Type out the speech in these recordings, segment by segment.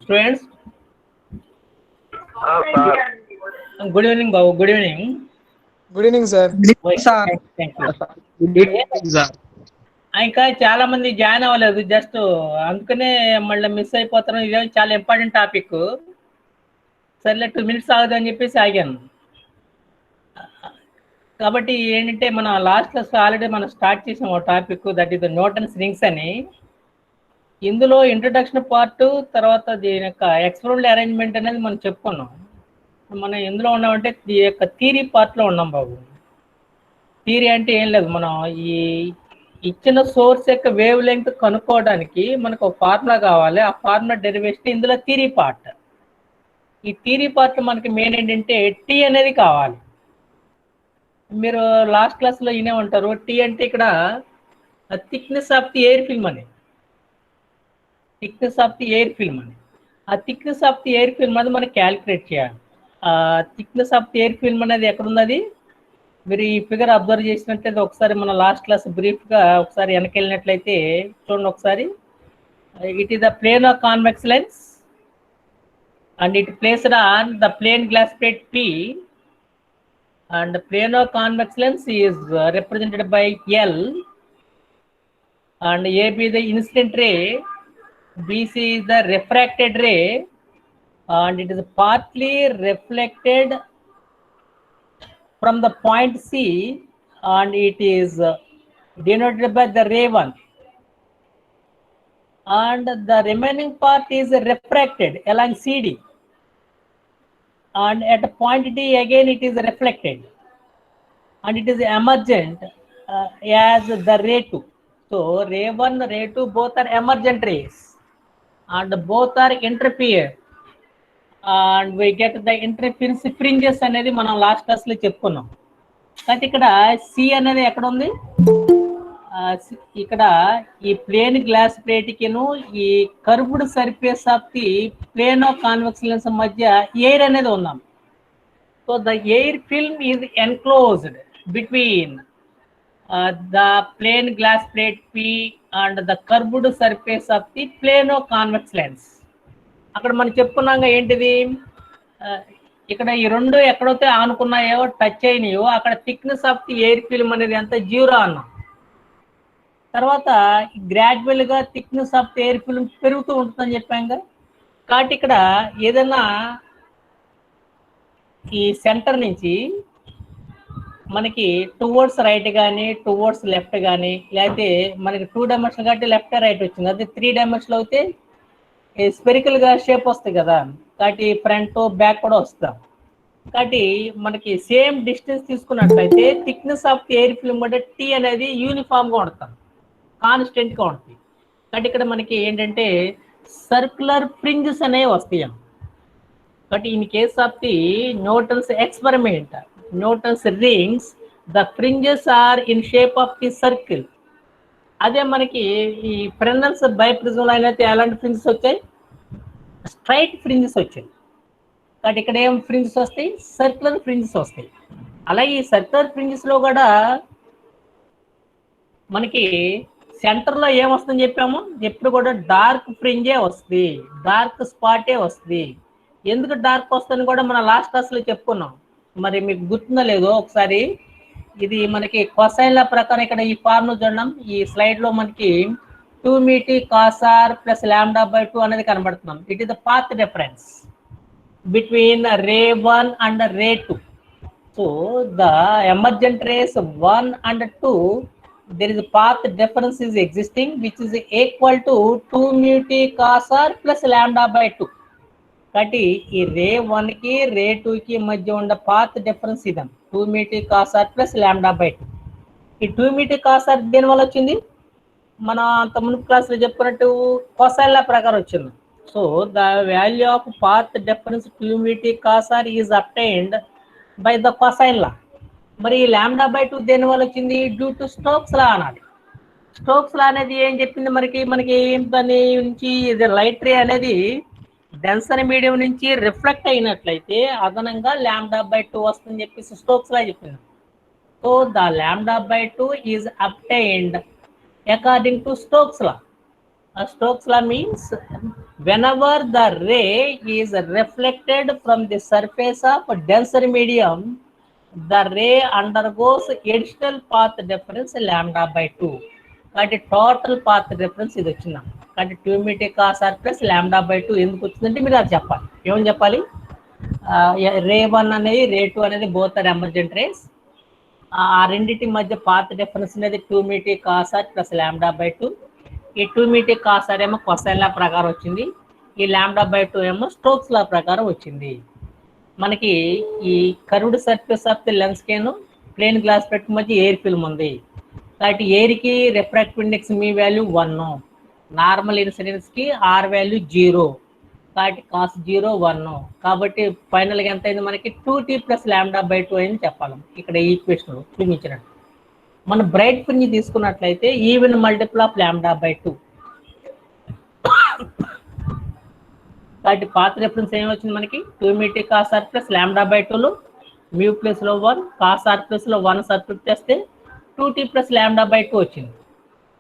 Students, good evening, Babu. Good evening. Good evening sir. Sir Thank you. Good evening sir. ఇంకా చాలా మంది join అవ్వలేదు, just అందుకనే మళ్ళీ మిస్ అయిపోతాను. ఇదే చాలా ఇంపార్టెంట్ టాపిక్. సర్లే 2 minutes ఆగుదని చెప్పేసి ఆగాను. కాబట్టి ఏంటంటే మన లాస్ట్ క్లాస్ ఆల్రెడీ మనం స్టార్ట్ చేసాం ఒక topic, that is Newton's rings అని. ఇందులో ఇంట్రడక్షన్ పార్ట్, తర్వాత దీని యొక్క ఎక్స్పెరిమెంటల్ అరేంజ్మెంట్ అనేది మనం చెప్పుకున్నాం. మనం ఎందులో ఉన్నామంటే ఈ యొక్క థియరీ పార్ట్లో ఉన్నాం బాబు. థియరీ అంటే ఏం లేదు, మనం ఈ ఇచ్చిన సోర్స్ యొక్క వేవ్ లెంగ్త్ కనుక్కోవడానికి మనకు ఒక ఫార్ములా కావాలి. ఆ ఫార్ములా డెరివేషన్ ఇందులో థియరీ పార్ట్. ఈ థియరీ పార్ట్ మనకి మెయిన్ ఏంటంటే టీ అనేది కావాలి. మీరు లాస్ట్ క్లాస్లో వినే ఉంటారు, టీ అంటే ఇక్కడ thickness of the air film అని. Thickness of the air film అని. ఆ thickness of the air film అది మనం క్యాలిక్యులేట్ చేయాలి. ఆ thickness of the air film అనేది ఎక్కడున్నది, మీరు ఈ ఫిగర్ అబ్జర్వ్ చేసినట్లయితే ఒకసారి మన లాస్ట్ క్లాస్ బ్రీఫ్గా ఒకసారి వెనక్కి వెళ్ళినట్లయితే చూడండి ఒకసారి. It is the plane of convex lens and it placed on the plane glass plate P and the plane of convex lens is represented by L and AB the incident ray, BC is the refracted ray and it is partly reflected from the point C and it is denoted by the ray 1 and the remaining part is refracted along CD and at point D again it is reflected and it is emergent as the ray 2. So ray 1, ray 2 both are emergent rays and both are interfere and we get the interference fringes అనేది మనం last క్లాస్లో చెప్పుకున్నాం. అయితే ఇక్కడ C అనేది ఎక్కడ ఉంది, ఇక్కడ ఈ ప్లేన్ గ్లాస్ ప్లేట్కిను ఈ curved surface of the plane of convex lens మధ్య ఎయిర్ అనేది ఉన్నాం. So the air film is enclosed between the plane glass plate P and the curved surface of the plane of convex lens. అక్కడ మనం చెప్పుకున్నాగా ఏంటిది, ఇక్కడ ఈ రెండు ఎక్కడైతే ఆనుకున్నాయో టచ్ అయినాయో అక్కడ thickness of the air film అనేది ఎంత 0 అన్నాం. తర్వాత గ్రాడ్యువల్గా thickness of the air film పెరుగుతూ ఉంటుందని చెప్పాంగా. కాబట్టి ఇక్కడ ఏదైనా ఈ సెంటర్ నుంచి మనకి టువర్డ్స్ రైట్ కానీ టువర్డ్స్ లెఫ్ట్ కానీ, లేకపోతే మనకి 2 dimensional కాబట్టి లెఫ్ట్ రైట్ వచ్చింది, అదే 3 dimensional అయితే స్పెరికల్గా షేప్ వస్తుంది కదా, కాబట్టి ఫ్రంట్ బ్యాక్ కూడా వస్తాం. కాబట్టి మనకి సేమ్ డిస్టెన్స్ తీసుకున్నట్లయితే thickness of the air film అంటే టీ అనేది యూనిఫామ్గా ఉంటుంది, కాన్స్టెంట్గా ఉంటుంది. కాబట్టి ఇక్కడ మనకి ఏంటంటే సర్క్యులర్ ఫ్రింజెస్ అనేవి వస్తాయి. But in case of the Newton's experiment, Newton's rings, the fringes are in shape of the circle. అదే మనకి ఈ ఫ్రెనెల్స్ బైప్రిజంలో అయితే ఎలాంటి ఫ్రింజెస్ వచ్చాయి, స్ట్రైట్ ఫ్రింజెస్ వచ్చాయి. కాబట్టి ఇక్కడ ఏం ఫ్రింజెస్ వస్తాయి, సర్క్యులర్ ఫ్రింజెస్ వస్తాయి. అలాగే ఈ సర్క్యులర్ ఫ్రింజెస్లో కూడా మనకి సెంటర్లో ఏమొస్తుందని చెప్పాము, ఎప్పుడు కూడా డార్క్ ఫ్రింజే వస్తుంది, డార్క్ స్పాటే వస్తుంది. ఎందుకు డార్క్ వస్తుందని కూడా మనం లాస్ట్ క్లాస్లో చెప్పుకున్నాం. మరి మీకు గుర్తుందో లేదో ఒకసారి, ఇది మనకి కొసైన్ల ప్రకారం ఇక్కడ ఈ ఫార్ములా చూడడం, ఈ స్లైడ్లో మనకి 2μt cos r plus λ/2 అనేది కనబడుతున్నాం. It is the path difference between ray 1 and ray 2. So the emergent rays 1 and 2, there is a path difference is existing which is equal to 2μt cos r plus λ/2. కాబట్టి ఈ రే 1కి రే 2కి మధ్య ఉన్న path difference ఇదాం 2μt cos r plus λ/2. ఈ 2μt cos r దేని వల్ల వచ్చింది, మన అంత మునుపు క్లాస్లో చెప్పుకున్నట్టు కొసైన్ల ప్రకారం వచ్చింది. So the value of path difference 2μt cos r is obtained by the cosine law. మరి λ/2 దేని వల్ల వచ్చింది, డ్యూ టు స్టోక్స్ లా అనాలి. స్టోక్స్ లా అనేది ఏం చెప్పింది మనకి దాని నుంచి లైట్ రే అనేది డెన్సర్ మీడియం నుంచి రిఫ్లెక్ట్ అయినట్లయితే అదనంగా λ/2 వస్తుందని చెప్పేసి స్టోక్స్ లా చెప్పింది. So the λ/2 is obtained according to Stokes law. Stokes law means whenever the ray is reflected from the surface of a denser medium, the ray undergoes additional path difference lambda by 2. కాబట్టి total path difference ఇది వచ్చిందా, కాబట్టి 2 metre cos R plus lambda by 2 ఎందుకు వచ్చిందంటే మీరు అది చెప్పాలి. ఏమని చెప్పాలి? రే 1 అనేది రే 2 అనేది బోత్ ఆర్ ఎమర్జెంట్ రేస్. ఆ రెండింటి మధ్య పాత్ డిఫరెన్స్ అనేది 2 metre cos R plus lambda by 2. ఈ 2 మీటర్ కాస్ ఆర్ ఏమో కొసైన్ లా ప్రకారం వచ్చింది, ఈ లాంబ్డా బై 2 ఏమో స్టోక్స్ లా ప్రకారం వచ్చింది. మనకి ఈ curved surface of the lens కేను ప్లేన్ గ్లాస్ ప్లేట్ మధ్య ఎయిర్ ఫిల్మ్ ఉంది, కాబట్టి ఎయిర్కి రిఫ్రాక్టివ్ ఇండెక్స్ మీ వాల్యూ 1, నార్మల్ ఇన్సిడెన్స్కి ఆర్ వాల్యూ 0, కాబట్టి కాస్ 0 1, కాబట్టి ఫైనల్గా ఎంత అయింది మనకి 2t ప్లస్ లాంబ్డా బై 2 అయింది చెప్పాలి. ఇక్కడ ఈక్వేషన్ చూపించినట్టు మన బ్రైట్ ఫ్రింజ్ తీసుకున్నట్లయితే even multiple of lambda by 2, కాబట్టి పాత్ రిఫరెన్స్ ఏమొచ్చింది మనకి 2 metre cos R plus lambda by 2లో మ్యూ ప్లస్లో 1 కాస్ ఆర్ ప్లస్లో 1 సబ్స్టిట్యూట్ చేస్తే 2t ప్లస్ లాంబ్డా బై 2 వచ్చింది.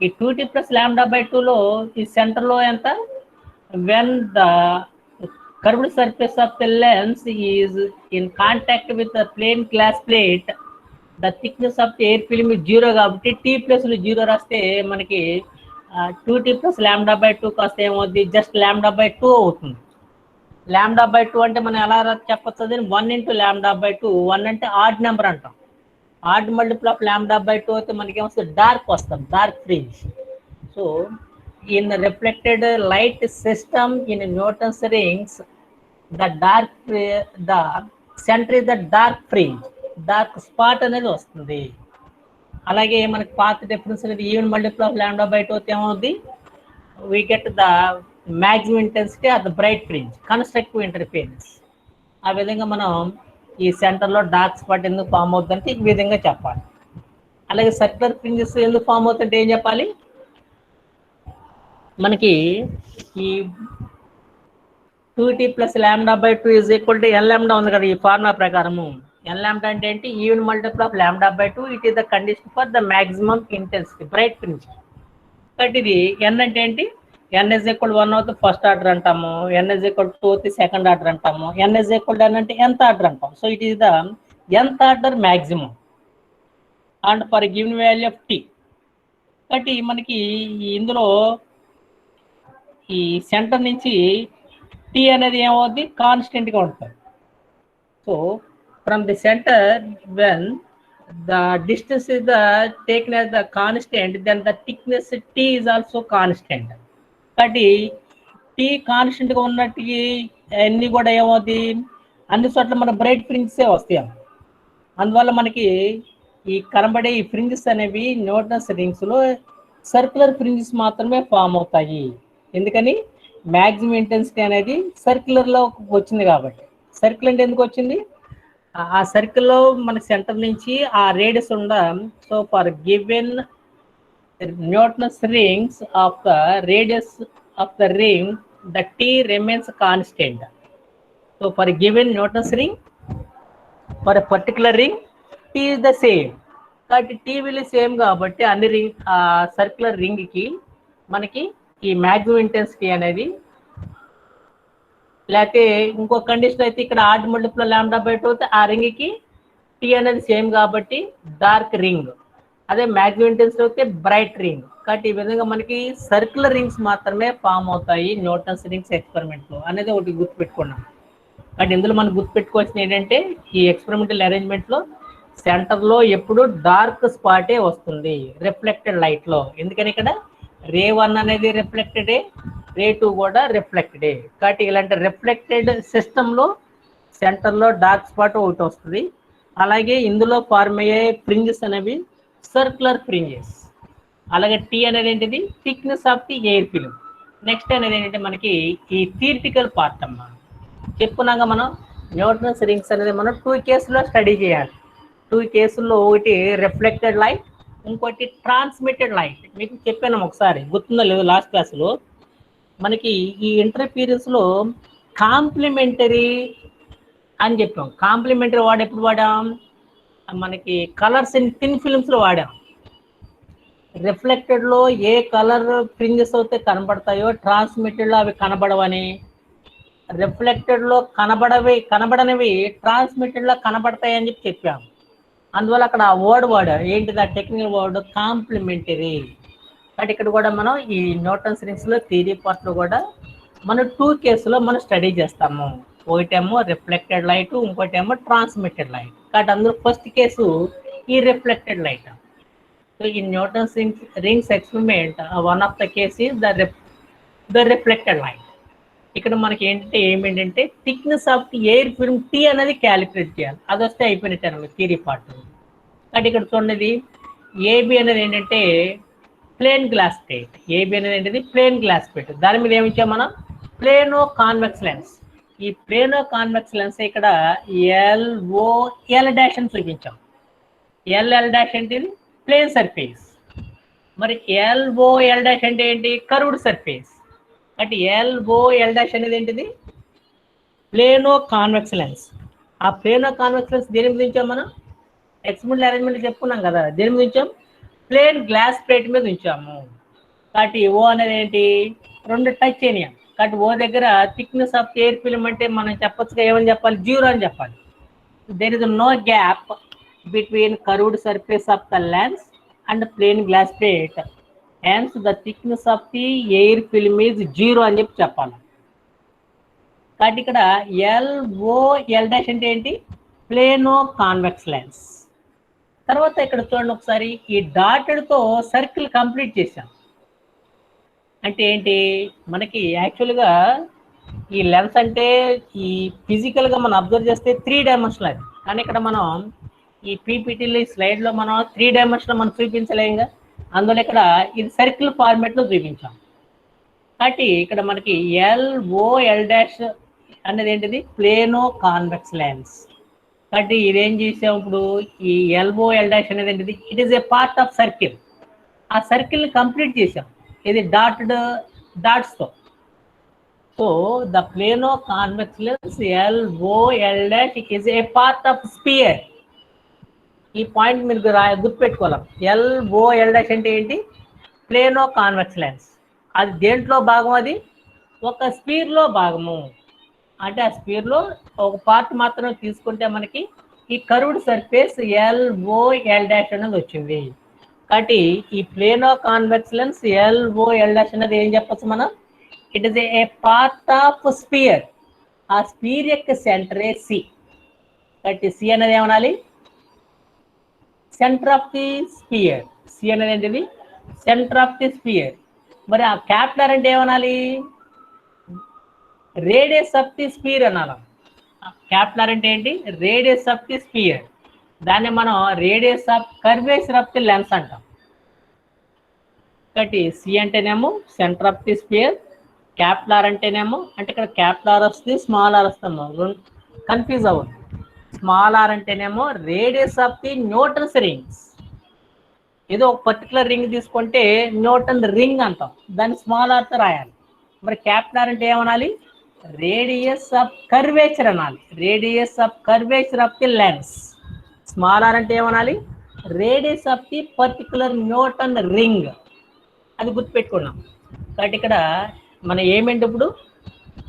ఈ 2t ప్లస్ లాంబ్డా బై 2లో ఈ సెంటర్లో ఎంత, when the curved surface of the lens is in contact with the plane glass plate, the thickness of the air film 0 కాబట్టి t ప్లస్లో 0 రాస్తే మనకి 2t ప్లస్ లాంబ్డా బై 2 కాస్తే ఏమవుతుంది, జస్ట్ లాంబ్డా బై 2 అవుతుంది. లాంబ్డా బై 2 అంటే మనం ఎలా చెప్పచ్చు, 1 ఇంటూ లాంబ్డా బై 2, 1 అంటే ఆడ్ నెంబర్ అంటాం. Odd multiple of lambda by 2 అయితే మనకి ఏమొస్తుంది, డార్క్ వస్తాం, dark fringe. So in reflected light system in Newton's rings the centre is the dark fringe, dark spot అనేది వస్తుంది. అలాగే మనకి పాత్ డిఫరెన్స్ అనేది even multiple of lambda by 2 అయితే ఏమవుతుంది, we get the maximum intensity of the bright fringe, constructive interference. ఆ విధంగా మనం ఈ సెంటర్లో డార్క్ స్పాట్ ఎందుకు ఫామ్ అవుతుందంటే ఈ విధంగా చెప్పాలి. అలాగే సర్క్యులర్ ఫ్రింజెస్ ఎందుకు ఫామ్ అవుతుంటే ఏం చెప్పాలి, మనకి ఈ 2t plus lambda by 2 is equal to n lambda ఉంది కదా ఈ ఫార్ములా ప్రకారము. ఎన్ లాంబ్డా అంటే ఏంటి, even multiple of lambda by 2, it is the condition for the maximum intensity bright fringe. కాబట్టి ఇది ఎన్ అంటే ఏంటి, n is equal 1 అవుతే ఫస్ట్ ఆర్డర్ అంటాము, n is equal 2 అవుతే సెకండ్ ఆర్డర్ అంటాము, n is equal n అంటే nth ఆర్డర్ అంటాం. So it is the nth order maximum and for given value of t. కాబట్టి మనకి ఇందులో ఈ సెంటర్ నుంచి t అనేది ఏమవుద్ది, కాన్స్టెంట్గా ఉంటుంది. So from the centre when the distance is taken as the constant, then the thickness t is also constant. కాబట్టి t కాన్స్టెంట్ గా ఉన్నట్టు అన్ని కూడా ఏమవుతుంది, అన్ని చోట్ల మన బ్రైట్ ఫ్రింజెస్ వస్తాయి. అందువల్ల మనకి ఈ కనబడే ఈ ఫ్రింజెస్ అనేవి న్యూటన్స్ రింగ్స్ లో సర్క్యులర్ ఫ్రింజెస్ మాత్రమే ఫామ్ అవుతాయి. ఎందుకని, మ్యాక్సిమం ఇంటెన్సిటీ అనేది సర్క్యులర్ లో వచ్చింది కాబట్టి. సర్కిల్ అంటే ఎందుకు వచ్చింది, ఆ సర్కిల్లో మన సెంటర్ నుంచి ఆ రేడియస్ ఉండడం. So for given Newton's rings of the radius of the ring the t remains constant. So for given Newton's ring for particular ring t is the same. కాబట్టి t విలువ సేమ్ కాబట్టి అన్ని ring circular రింగ్కి మనకి ఈ maximum intensity అనేది, లేకపోతే ఇంకో condition అయితే ఇక్కడ ఆడ్ మల్టిపుల్ లాంబ్డా బై 2 అయితే ఆ రింగ్కి t అనేది సేమ్ కాబట్టి డార్క్ రింగ్, అదే మ్యాక్సిమం ఇంటెన్సిటీ అయితే బ్రైట్ రింగ్. కాబట్టి ఈ విధంగా మనకి సర్క్యులర్ రింగ్స్ మాత్రమే ఫామ్ అవుతాయి న్యూటన్స్ రింగ్స్ ఎక్స్పెరిమెంట్లో అనేది ఒకటి గుర్తుపెట్టుకున్నాం. కాబట్టి ఇందులో మనం గుర్తుపెట్టుకోవాల్సింది ఏంటంటే, ఈ ఎక్స్పెరిమెంటల్ అరేంజ్మెంట్లో సెంటర్లో ఎప్పుడు డార్క్ స్పాటే వస్తుంది రిఫ్లెక్టెడ్ లైట్లో. ఎందుకని ఇక్కడ రే 1 అనేది రిఫ్లెక్టెడే, రే 2 కూడా రిఫ్లెక్టెడే. కాబట్టి ఇలాంటి రిఫ్లెక్టెడ్ సిస్టంలో సెంటర్లో డార్క్ స్పాట్ ఒకటి వస్తుంది. అలాగే ఇందులో ఫార్మ్ అయ్యే ఫ్రింజెస్ అనేవి సర్క్యులర్ ఫ్రింజెస్. అలాగే టీ అనేది ఏంటిది, thickness of the air film. Next అనేది ఏంటంటే మనకి ఈ థియరిటికల్ పార్ట్ అమ్మా. చెప్పుకున్నాక మనం న్యూటన్స్ రింగ్స్ అనేది మనం 2 కేసుల్లో స్టడీ చేయాలి. 2 కేసుల్లో ఒకటి రిఫ్లెక్టెడ్ లైట్, ఇంకోటి ట్రాన్స్మిటెడ్ లైట్. మీకు చెప్పాను ఒకసారి, గుర్తుందో లేదు లాస్ట్ క్లాస్లో. మనకి ఈ ఇంటర్ఫీరెన్స్లో కాంప్లిమెంటరీ అని చెప్పాం. కాంప్లిమెంటరీ ఎప్పుడు వాడాం, మనకి కలర్స్ ఇన్ థిన్ ఫిల్మ్స్లో వాడాం. రిఫ్లెక్టెడ్ లో ఏ కలర్ ఫ్రింజెస్ అయితే కనబడతాయో ట్రాన్స్మిటెడ్ లో అవి కనబడవని, రిఫ్లెక్టెడ్ లో కనబడనివి ట్రాన్స్మిటెడ్ లో కనబడతాయి అని చెప్పాము. అందువల్ల అక్కడ ఆ వర్డ్ ఏంటిది, ఆ టెక్నికల్ వర్డ్ కాంప్లిమెంటరీ. బట్ ఇక్కడ కూడా మనం ఈ న్యూటన్స్ రింగ్స్ లో థియరీ పార్ట్ లో కూడా మనం 2 కేసులో మనం స్టడీ చేస్తాము. ఒకటేమో రిఫ్లెక్టెడ్ లైట్, ఇంకోటేమో ట్రాన్స్మిటెడ్ లైట్. కాబట్టి అందులో ఫస్ట్ కేసు ఈ రిఫ్లెక్టెడ్ లైట్. సో ఈ Newton's rings experiment one of the case is the reflected light. ఇక్కడ మనకి ఏమేంటంటే thickness of the air film t అనేది క్యాలిక్యులేట్ చేయాలి. అది వస్తే అయిపోయినట్టు అనమాట థియరీ పార్ట్. కాబట్టి ఇక్కడ చూడండి, ఏబి అనేది ఏంటంటే ప్లేన్ గ్లాస్ ప్లేట్. ఏబి అనేది ఏంటిది, ప్లేన్ గ్లాస్ ప్లేట్. దాని మీద ఏమిచ్చాం మనం, ప్లేనో కాన్వెక్స్ లెన్స్. ఈ ప్లేనో కాన్వెక్స్ లెన్స్ ఇక్కడ ఎల్ డాష్ అని చూపించాం. ఎల్ డాష్ అంటే ప్లేన్ సర్ఫేస్. మరి ఎల్ డాష్ అంటే ఏంటి, కర్వ్డ్ సర్ఫేస్. అంటే ఎల్ డాష్ అనేది ఏంటిది, ప్లేనో కాన్వెక్స్ లెన్స్. ఆ ప్లేనో కాన్వెక్స్ లెన్స్ దేని మీద ఉంచాం మనం, ఎక్స్పెరిమెంటల్ అరేంజ్మెంట్ చెప్పుకున్నాం కదా, దేని మీద ఉంచాం, ప్లేన్ గ్లాస్ ప్లేట్ మీద ఉంచాము. కాబట్టి ఓ అనేది ఏంటి, 2 టచ్ అయినాయి. కాబట్టి ఓ దగ్గర థిక్నెస్ ఆఫ్ ఎయిర్ ఫిల్మ్ అంటే మనం చెప్పొచ్చుగా, ఏమని చెప్పాలి, 0 అని చెప్పాలి. There is no gap between curved surface of the lens and plane glass plate, hence the thickness of the air film is 0 అని చెప్పాలి. కాబట్టి ఇక్కడ ఎల్ డాష్ అంటే ఏంటి, ప్లేనో కాన్వెక్స్ లెన్స్. తర్వాత ఇక్కడ చూడండి ఒకసారి, ఈ డాటెడ్తో సర్కిల్ కంప్లీట్ చేశాం. అంటే ఏంటి, మనకి యాక్చువల్గా ఈ లెన్స్ అంటే ఈ ఫిజికల్గా మనం అబ్జర్వ్ చేస్తే 3 డైమెన్షనల్ అది. కానీ ఇక్కడ మనం ఈ పీపీటీలో ఈ స్లైడ్లో మనం 3 డైమెన్షనల్ మనం చూపించలేంగా. అందులో ఇక్కడ ఇది సర్కిల్ ఫార్మేట్లో చూపించాం. కాబట్టి ఇక్కడ మనకి ఎల్ డాష్ అనేది ఏంటిది, ప్లేనో కాన్వెక్స్ లెన్స్. కాబట్టి ఇదేం చేసాం ఇప్పుడు, ఈ ఎల్ డాష్ అనేది ఏంటిది, it is a part of circle. ఆ సర్కిల్ కంప్లీట్ చేసాం ఇది డాట్స్తో. So the plano convex lens L dash is a part of sphere. ఈ పాయింట్ మీరు గుర్తుపెట్టుకోవాలి. ఎల్ డాష్ అంటే ఏంటి, ప్లేనో కాన్వెక్స్ లెన్స్. అది దేంట్లో భాగం, అది ఒక స్పీర్లో భాగము. అంటే ఆ స్పీర్లో ఒక పార్ట్ మాత్రం తీసుకుంటే మనకి ఈ కర్వ్డ్ సర్ఫేస్ ఎల్ డాష్ అనేది వచ్చింది. కాబట్టి ఈ plano convex lens L dash అనేది ఏం చెప్పచ్చు మనం, it is a part of sphere. ఆ స్పియర్ యొక్క సెంటరే సి. కాబట్టి సి అనేది ఏమనాలి, centre of the sphere. C అనేది ఏంటిది, సెంటర్ ఆఫ్ ది స్పియర్. మరి ఆ క్యాపిటల్ అంటే ఏమనాలి, రేడియస్ ఆఫ్ ది స్పియర్ అనాలి. క్యాపిటల్ అంటే ఏంటి, రేడియస్ ఆఫ్ ది స్పియర్. దాన్ని మనం radius of curvature of the lens అంటాం. కాబట్టి సి అంటేనేమో centre of the sphere, capital అంటేనేమో, అంటే ఇక్కడ క్యాపిటల్ వస్తుంది, స్మాల్ ఆర్ వస్తాము, కన్ఫ్యూజ్ అవ్వదు. స్మాల్ ఆర్ అంటేనేమో radius of the Newton's rings. ఏదో ఒక పర్టికులర్ రింగ్ తీసుకుంటే న్యూటన్ రింగ్ అంటాం, దాన్ని స్మాల్ ఆర్తో రాయాలి. మరి క్యాపిటల్ అంటే ఏమనాలి, రేడియస్ ఆఫ్ కర్వేచర్ అనాలి, radius of curvature of the lens. Small are అంటే ఏమనాలి, radius of the particular Newton ring. అది గుర్తుపెట్టుకున్నాం. కాబట్టి ఇక్కడ మనం ఏమేంటి, ఇప్పుడు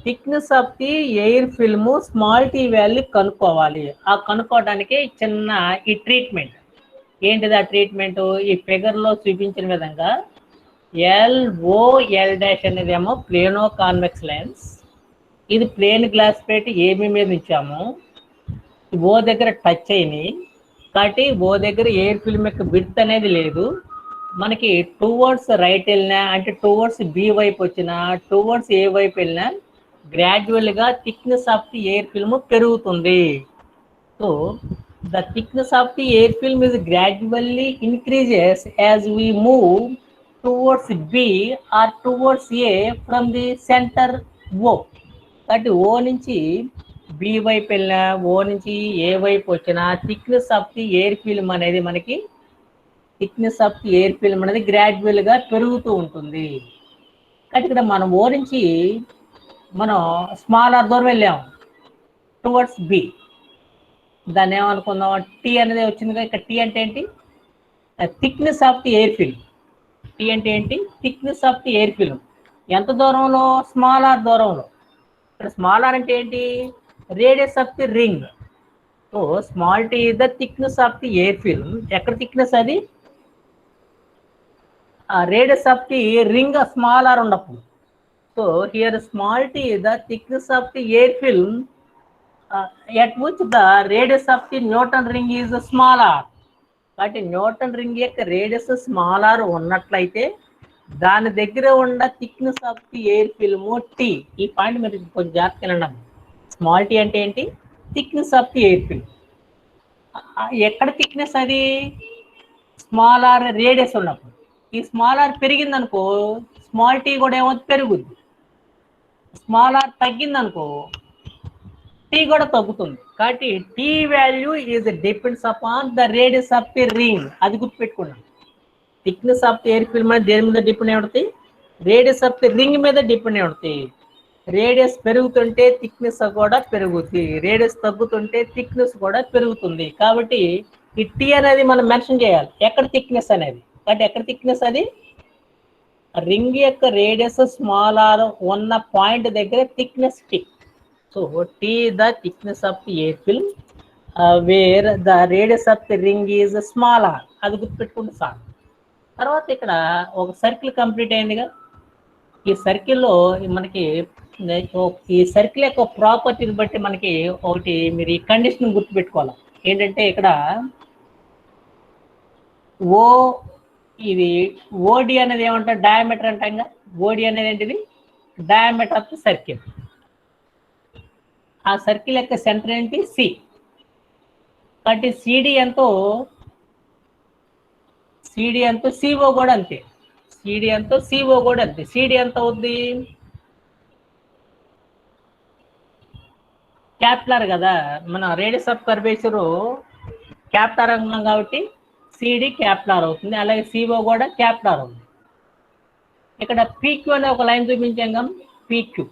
thickness of the air film small T value కనుక్కోవాలి. ఆ కనుక్కోవడానికి చిన్న ఈ ట్రీట్మెంట్ ఏంటిది, ఆ ట్రీట్మెంట్ ఈ ఫిగర్లో చూపించిన విధంగా ఎల్ డాష్ అనేది ఏమో ప్లేనో కాన్వెక్స్ లెన్స్. ఇది ప్లేన్ గ్లాస్ ప్లేట్ ఏబి మీద ఉంచాము. ఓ దగ్గర టచ్ అయినాయి. కాబట్టి ఓ దగ్గర ఎయిర్ ఫిల్మ్ యొక్క విడ్త్ అనేది లేదు. మనకి టువర్డ్స్ రైట్ వెళ్ళినా, అంటే టువర్డ్స్ బి వైపు వచ్చినా, టువర్డ్స్ ఏ వైపు వెళ్ళినా గ్రాడ్యువల్గా thickness of the air film పెరుగుతుంది. So the thickness of the air film is gradually increases as we move towards B or towards A from the center O. కాబట్టి O నుంచి B వైపు వెళ్ళినా, O నుంచి A వైపు వచ్చినా thickness of the air film అనేది మనకి గ్రాడ్యువల్గా పెరుగుతూ ఉంటుంది. కాబట్టి ఇక్కడ మనం O నుంచి మనం స్మాల్ ఆర్ దూరం వెళ్ళాము టువర్డ్స్ B. దాన్ని ఏమనుకుందాం, టీ అనేది వచ్చిందిగా. ఇక్కడ టీ అంటే ఏంటి, thickness of the air film. T అంటే ఏంటి? Thickness of the air film. ఎంత దూరంలో? స్మాల్ ఆర్ దూరంలో. ఇక్కడ స్మాల్ ఆర్ అంటే ఏంటి? Radius of the ring. So small t is the thickness of the air film. ఎక్కడ థిక్నెస్ అది? Radius of the ring small r ఉన్నప్పుడు. So here small t is the thickness of the air film at which the radius of the Newton ring is smaller. కాబట్టి Newton ring యొక్క radius smaller ఉన్నట్లయితే దాని దగ్గర ఉన్న thickness of the air film T. ఈ point మీరు కొంచెం జాగ్రత్తగా వినండి. స్మాల్ టీ అంటే ఏంటి? Thickness of the air film. ఎక్కడ థిక్నెస్ అది? స్మాలర్ రేడియస్ ఉన్నప్పుడు. ఈ స్మాలర్ పెరిగిందనుకో స్మాల్ టీ కూడా ఏమవుతుంది? పెరుగుద్ది. స్మాలర్ తగ్గిందనుకో టీ కూడా తగ్గుతుంది. కాబట్టి t value is depends upon the radius of the ring. అది గుర్తుపెట్టుకున్నాం. Thickness of the air film అనేది దేని మీద డిపెండ్ అయి ఉంటుంది? రేడియస్ ఆఫ్ ది రింగ్ మీద డిపెండ్ అయి ఉంటుంది. రేడియస్ పెరుగుతుంటే థిక్నెస్ కూడా పెరుగుతుంది, రేడియస్ తగ్గుతుంటే థిక్నెస్ కూడా పెరుగుతుంది. కాబట్టి ఈ టీ అనేది మనం మెన్షన్ చేయాలి ఎక్కడ థిక్నెస్ అనేది. కాబట్టి ఎక్కడ థిక్నెస్ అది? రింగ్ యొక్క రేడియస్ స్మాలర్ ఉన్న పాయింట్ దగ్గర thickness T. So T is the thickness of the air film where the radius of the ring is smaller. అది గుర్తుపెట్టుకుంటే సార్. తర్వాత ఇక్కడ ఒక సర్కిల్ కంప్లీట్ అయిందిగా. ఈ సర్కిల్లో మనకి ఈ సర్కిల్ యొక్క ప్రాపర్టీని బట్టి మనకి ఒకటి మీరు ఈ కండిషన్ గుర్తుపెట్టుకోవాలి. ఏంటంటే ఇక్కడ ఓ ఇది ఓడి అనేది ఏమంటారు? డయామీటర్ అంటాం. ఓడి అనేది ఏంటిది? Diameter of the circle. ఆ సర్కిల్ యొక్క సెంటర్ ఏంటి? సి. కాబట్టి సిడి ఎంతో సిఓ కూడా అంతే. సిడి ఎంతో సిఓ కూడా అంతే. సిడి ఎంత అవుద్ది? క్యాపిలర్ కదా, మన రేడియస్ ఆఫ్ కర్వేచర్ క్యాపిలర్ అన్నాం కాబట్టి సిడి క్యాపిలర్ అవుతుంది. అలాగే సిఓ కూడా క్యాపిలర్ అవుతుంది. ఇక్కడ పీక్యూ అనే ఒక లైన్ చూపించాం కదా, పీక్యూ.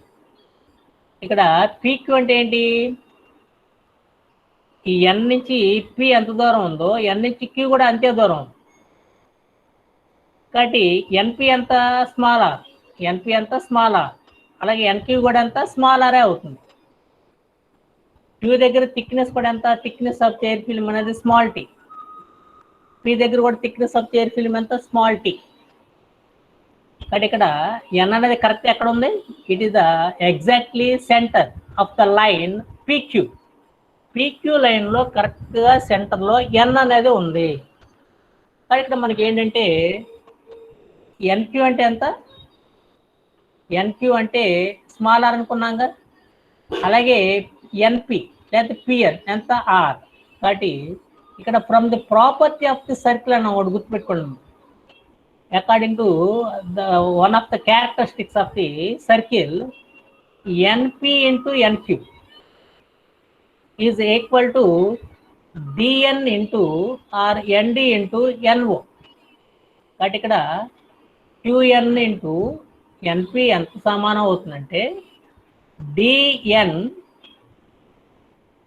ఇక్కడ పీక్యూ అంటే ఏంటి? ఈ ఎన్ నుంచి పి ఎంత దూరం ఉందో ఎన్ నుంచి క్యూ కూడా అంతే దూరం ఉంది. కాబట్టి ఎన్పి ఎంత? స్మాలర్. ఎన్పి ఎంత? స్మాలర్. అలాగే ఎన్క్యూ కూడా ఎంత? స్మాలరే అవుతుంది. క్యూ దగ్గర థిక్నెస్ కూడా ఎంత? థిక్నెస్ ఆఫ్ ఎయిర్ ఫిల్మ్ అనేది స్మాల్ టీ. పి దగ్గర కూడా థిక్నెస్ ఆఫ్ ఎయిర్ ఫిల్మ్ ఎంత? Small tea. కాబట్టి ఇక్కడ ఎన్ అనేది కరెక్ట్ ఎక్కడ ఉంది? It is the exactly centre of the line PQ. PQ లైన్లో కరెక్ట్గా సెంటర్లో ఎన్ అనేది ఉంది. కానీ ఇక్కడ మనకి ఏంటంటే ఎన్క్యూ అంటే ఎంత? ఎన్క్యూ అంటే స్మాలర్ అనుకున్నాగా. అలాగే ఎన్పి లేకపోతే పిఎన్ ఎంత? ఆర్. కాబట్టి ఇక్కడ from the property of the circle అని ఒకటి గుర్తుపెట్టుకోండి. According to one of the characteristics of the circle, NP into NQ is equal to DN into or ND into NO. కాబట్టి ఇక్కడ QN into NP ఎంత సమానం అవుతుందంటే DN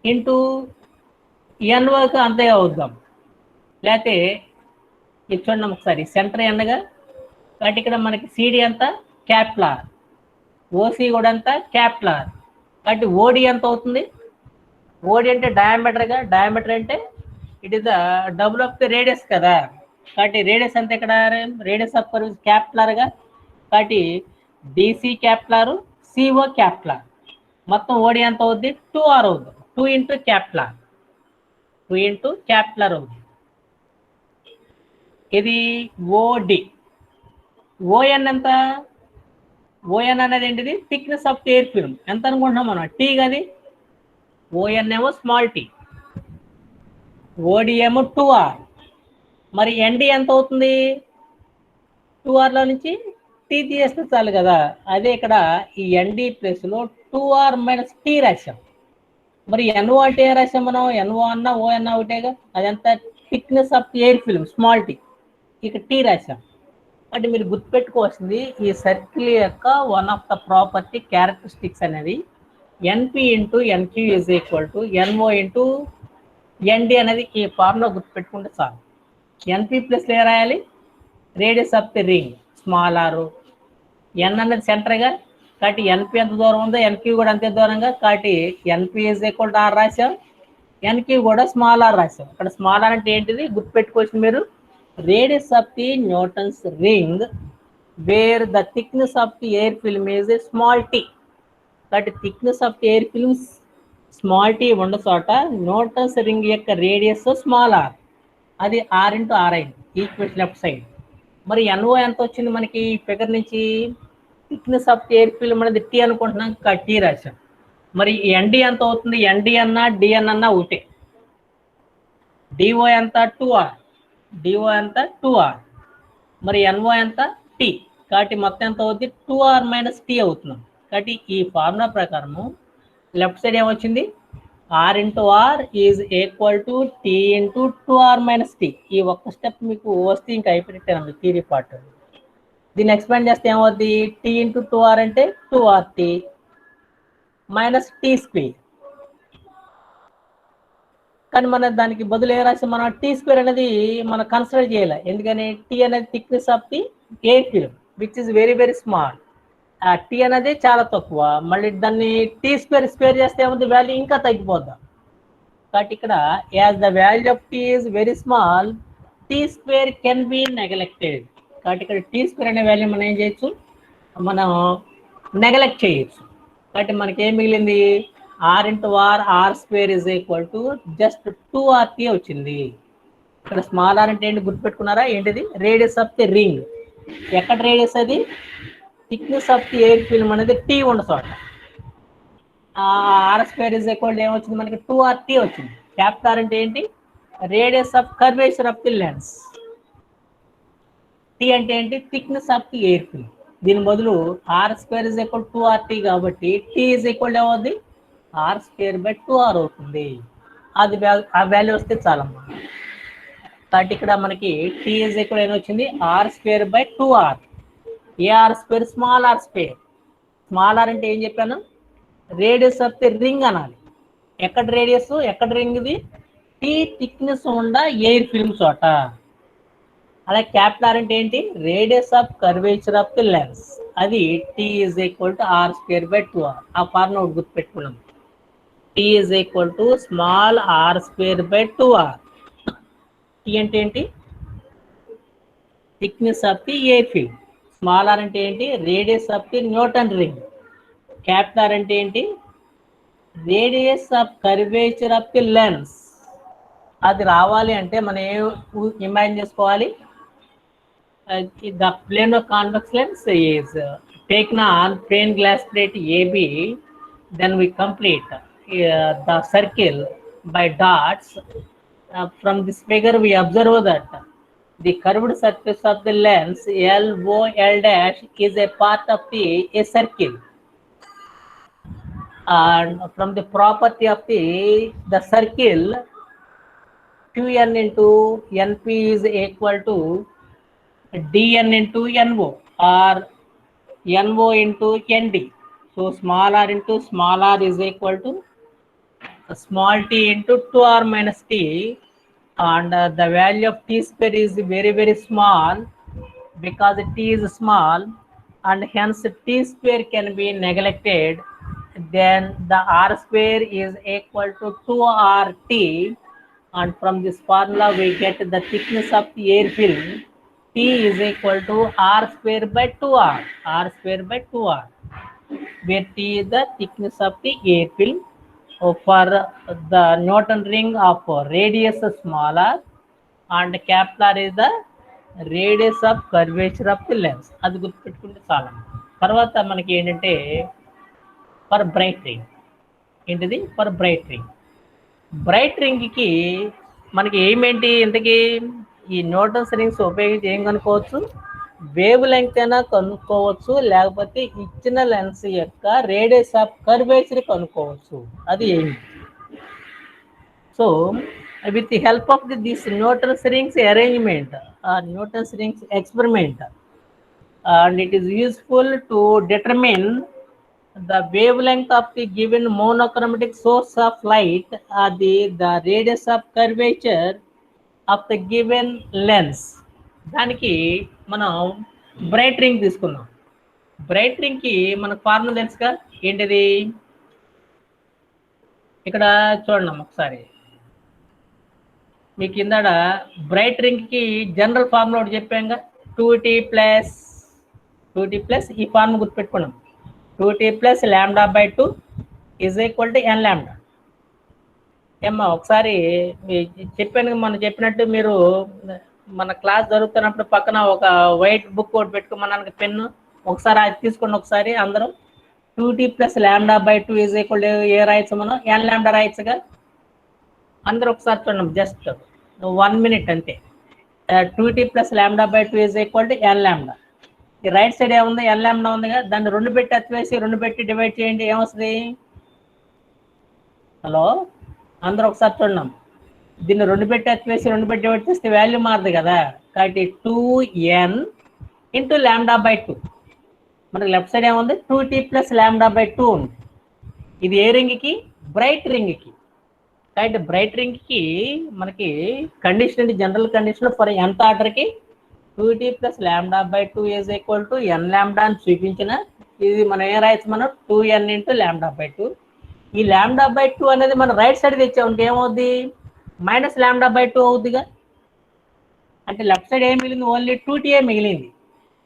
into NOకి అంతే అవుద్దాం. లేకపోతే ఇది చూడండి ఒకసారి, సెంటర్ ఎన్నగా. కాబట్టి ఇక్కడ మనకి సిడి ఎంత? క్యాపిలర్. ఓసి కూడా ఎంత? క్యాపిలర్. కాబట్టి ఓడి ఎంత అవుతుంది? ఓడి అంటే డయామీటర్గా. డయామీటర్ అంటే it is the double of the radius కదా. కాబట్టి రేడియస్ ఎంత? ఇక్కడ రేడియస్ ఆఫ్ కర్వ్ క్యాపిలర్గా. కాబట్టి డిసి క్యాపిలర్, సిఓ క్యాపిలర్. మొత్తం ఓడి ఎంత అవుద్ది? 2R అవుద్ది. 2 ఇంటూ క్యాపిలర్. 2 ఇంటూ క్యాపిలర్ అవుద్ది. ఇది ఓడి. ఓఎన్ ఎంత? ఓఎన్ అనేది ఏంటిది? Thickness of air film. ఎంత అనుకుంటున్నాం మనం? టీ కది. ఓఎన్ ఏమో స్మాల్ టీ, ఓడి ఏమో 2R. మరి ఎన్డి ఎంత అవుతుంది? 2Rలో నుంచి టీ తీసేస్తే చాలు కదా. అదే ఇక్కడ ఈ ఎన్డి ప్లేస్లో 2R మైనస్ టీ రాశాం. మరి ఎన్ఓ అంటే ఏం రాశాం మనం? ఎన్ఓ అన్నా ఓ అన్నా ఒకటేగా. అదంతా thickness of air film small t. ఇక టీ రాశాం. అంటే మీరు గుర్తుపెట్టుకోవాల్సింది ఈ సర్కిల్ యొక్క one of the property characteristics అనేది NP into NQ is equal to NO into ND అనేది ఈ ఫార్ములా గుర్తుపెట్టుకుంటే చాలు. ఎన్పి ప్లస్ ఏ రాయాలి? Radius of the ring small r. N అనేది సెంటర్గా, కాబట్టి ఎన్పి ఎంత దూరం ఉందో ఎన్క్యూ కూడా అంతే దూరంగా, కాబట్టి NP is equal to r రాసాం, ఎన్క్యూ కూడా స్మాల్ ఆర్ రాసాం. ఇక్కడ స్మాల్ ఆర్ అంటే ఏంటిది గుర్తుపెట్టుకోవచ్చు మీరు, radius of the Newton's ring where the thickness of the air film is a small tea. కాబట్టి thickness of the air films small t ఉన్న చోట న్యూటన్స్ రింగ్ యొక్క రేడియస్ స్మాల్ ఆర్, అది ఆర్ ఇంటూ ఆర్ అయింది equation left side. మరి NO ఎంత వచ్చింది మనకి ఫిగర్ నుంచి, thickness of the air film అనేది టీ అనుకుంటున్నాం, టీ రాశాం. మరి ఎన్డి ఎంత అవుతుంది, ఎన్డి అన్నా డిఎన్ అన్నా ఒకటే. డిఓ ఎంత 2R, డిఓ ఎంత 2R. మరి ఎన్ఓ ఎంత టీ, కాబట్టి మొత్తం ఎంత అవుతుంది 2R మైనస్ టీ అవుతున్నాం. కాబట్టి ఈ ఫార్ములా ప్రకారము లెఫ్ట్ సైడ్ ఏమొచ్చింది, R into R is equal to T into 2R minus T. ఈ ఒక్క స్టెప్ మీకు వస్తే ఇంకా అయిపోయినట్టే థియరీ పార్ట్. దీన్ని ఎక్స్పాండ్ చేస్తే ఏమవుద్ది, టీ ఇంటూ 2R అంటే 2RT మైనస్ టీ స్క్వేర్. కానీ మన దానికి బదులు ఏ రాసి మనం టీ స్క్వేర్ అనేది మనం కన్సిడర్ చేయాలి. ఎందుకని టీ అనేది thickness of the air film which is very very small. ఆ టీ అనేది చాలా తక్కువ, మళ్ళీ దాన్ని టీ స్క్వేర్ చేస్తే ఏముంది వాల్యూ ఇంకా తగ్గిపోద్దాం. కాబట్టి ఇక్కడ as the value of T is very small, T square can be neglected. కాబట్టి ఇక్కడ టీ స్క్వేర్ అనే వాల్యూ మనం ఏం చేయొచ్చు, మనం నెగ్లెక్ట్ చేయొచ్చు. కాబట్టి మనకి ఏం మిగిలింది, R into R, R square is equal to just 2RT వచ్చింది. ఇక్కడ స్మాల్ ఆర్ అంటే ఏంటి గుర్తుపెట్టుకున్నారా, ఏంటిది రేడియస్ ఆఫ్ ది రింగ్. ఎక్కడ రేడియస్ అది, thickness of the air film అనేది టీ ఉన్న చోట. R square is equal to ఏమొచ్చింది మనకి 2RT వచ్చింది. క్యాపిటల్ ఆర్ అంటే ఏంటి, radius of curvature of the lens. T అంటే ఏంటి, thickness of the air film. దీని బదులు R square is equal 2RT కాబట్టి టీ ఇజ్ ఈక్వల్ ఏమవుద్ది, ఆర్ స్క్వేర్ బై 2R అవుతుంది. అది ఆ వాల్యూ వస్తే చాలమ్మా. కాబట్టి ఇక్కడ మనకి టీ ఇజ్ ఈక్వల్ ఏం వచ్చింది, ఆర్ స్క్వేర్ బై 2R. ఏఆర్ square small are square. Small are అంటే ఏం చెప్పాను, రేడియస్ ఆఫ్ ది రింగ్ అనాలి. ఎక్కడ రేడియస్, ఎక్కడ రింగ్ ఇది, టీ థిక్నెస్ ఉన్న ఎయిర్ ఫిల్మ్ చోట. అలాగే క్యాపిటల్ ఆర్ అంటే ఏంటి, radius of curvature of the lens, అది t is equal to are square by 2R. ఆ ఫార్ములా గుర్తుపెట్టుకున్నాం, t is equal to small are square by 2R. T అంటే ఏంటి, thickness of the air film. Small are అంటే ఏంటి, radius of the Newton ring. Capital R అంటే ఏంటి, radius of curvature of the lens. అది రావాలి అంటే మనం ఏ ఇమాజిన్ చేసుకోవాలి, the plane of convex lens is taken on plane glass plate AB, then we complete the circle by dots. From this figure we observe that the curved surface of the lens LOL dash is a part of a circle, and from the property of the circle, Qn into Np is equal to dn into no or no into nd. So small r into small r is equal to small t into 2r minus t, and the value of t square is very very small because t is small, and hence t square can be neglected. Then the r square is equal to 2RT, and from this formula we get the thickness of the air film, T is equal to R square by 2R, R square by 2R, where T is the thickness of the air film for the Newton ring of radius smaller, and capital R is the radius of curvature of the lens. అది గుర్తుపెట్టుకుంటే చాలా. తర్వాత మనకి ఏంటంటే for bright ring, ఏంటిది for bright ring. Bright రింగ్కి మనకి ఏమేంటి ఇంతకీ, ఈ న్యూటన్స్ రింగ్స్ ఉపయోగించి ఏం కనుక్కోవచ్చు, వేవ్ లెంగ్త్ అయినా కనుక్కోవచ్చు, లేకపోతే ఇచ్చిన లెన్స్ యొక్క రేడియస్ ఆఫ్ కర్వేచర్ కనుక్కోవచ్చు. అది ఏమి, so with the help of this Newton's rings arrangement or Newton's rings experiment, and it is useful to determine the wavelength of the given monochromatic source of light or the radius of curvature of the given lens. దానికి మనం bright ring తీసుకుందాం. Bright రింగ్కి మనకు formula తెలుసుగా, ఏంటిది? ఇక్కడ చూడండి ఒకసారి, మీ కింద బ్రైట్ రింగ్కి జనరల్ ఫార్ములా ఒకటి చెప్పాంగా, 2t ప్లస్ ఈ ఫార్ములా గుర్తుపెట్టుకున్నాం. 2t plus λ/2 = n lambda. ఏమ్మా ఒకసారి చెప్పాను, మనం చెప్పినట్టు మీరు మన క్లాస్ జరుగుతున్నప్పుడు పక్కన ఒక వైట్ బుక్ ఒకటి పెట్టుకోమన్నాను, పెన్ను. ఒకసారి అది తీసుకోండి ఒకసారి అందరూ. 2t ప్లస్ λ/2 ఏ రాయొచ్చు మనం? n లాంబ్డా రాయొచ్చుగా. అందరూ ఒకసారి చూడండి, జస్ట్ 1 minute అంతే. 2t plus λ/2 n lambda. ఈ రైట్ సైడ్ ఏముంది? n లాంబ్డా ఉందిగా, దాన్ని 2 పెట్టి అతివేసి 2 పెట్టి డివైడ్ చేయండి, ఏమొస్తుంది? హలో, అందరూ ఒకసారి చూడండి. దీన్ని 2 పెట్టి అతివేసి 2 పెట్టి డివైడ్ చేస్తే వాల్యూ మారదు కదా. కాబట్టి 2n ఇంటూ λ/2. మనకి లెఫ్ట్ సైడ్ ఏముంది? 2t ప్లస్ λ/2 ఉంది. ఇది ఏ రింగ్కి? బ్రైట్ రింగ్కి. కాబట్టి బ్రైట్ రింగ్కి మనకి కండిషన్ ఏంటి? జనరల్ కండిషన్ ఫర్ nth ఆర్డర్కి 2t ప్లస్ λ/2 n లాంబ్డా అని చూపించిన, ఇది మనం ఏం రాయొచ్చు? మనం 2n ఇంటూ λ/2. ఈ λ/2 అనేది మనం రైట్ సైడ్ తెచ్చామంటే ఏమవుద్ది? మైనస్ λ/2 అవుద్దిగా. అంటే లెఫ్ట్ సైడ్ ఏం మిగిలింది? ఓన్లీ 2t మిగిలింది.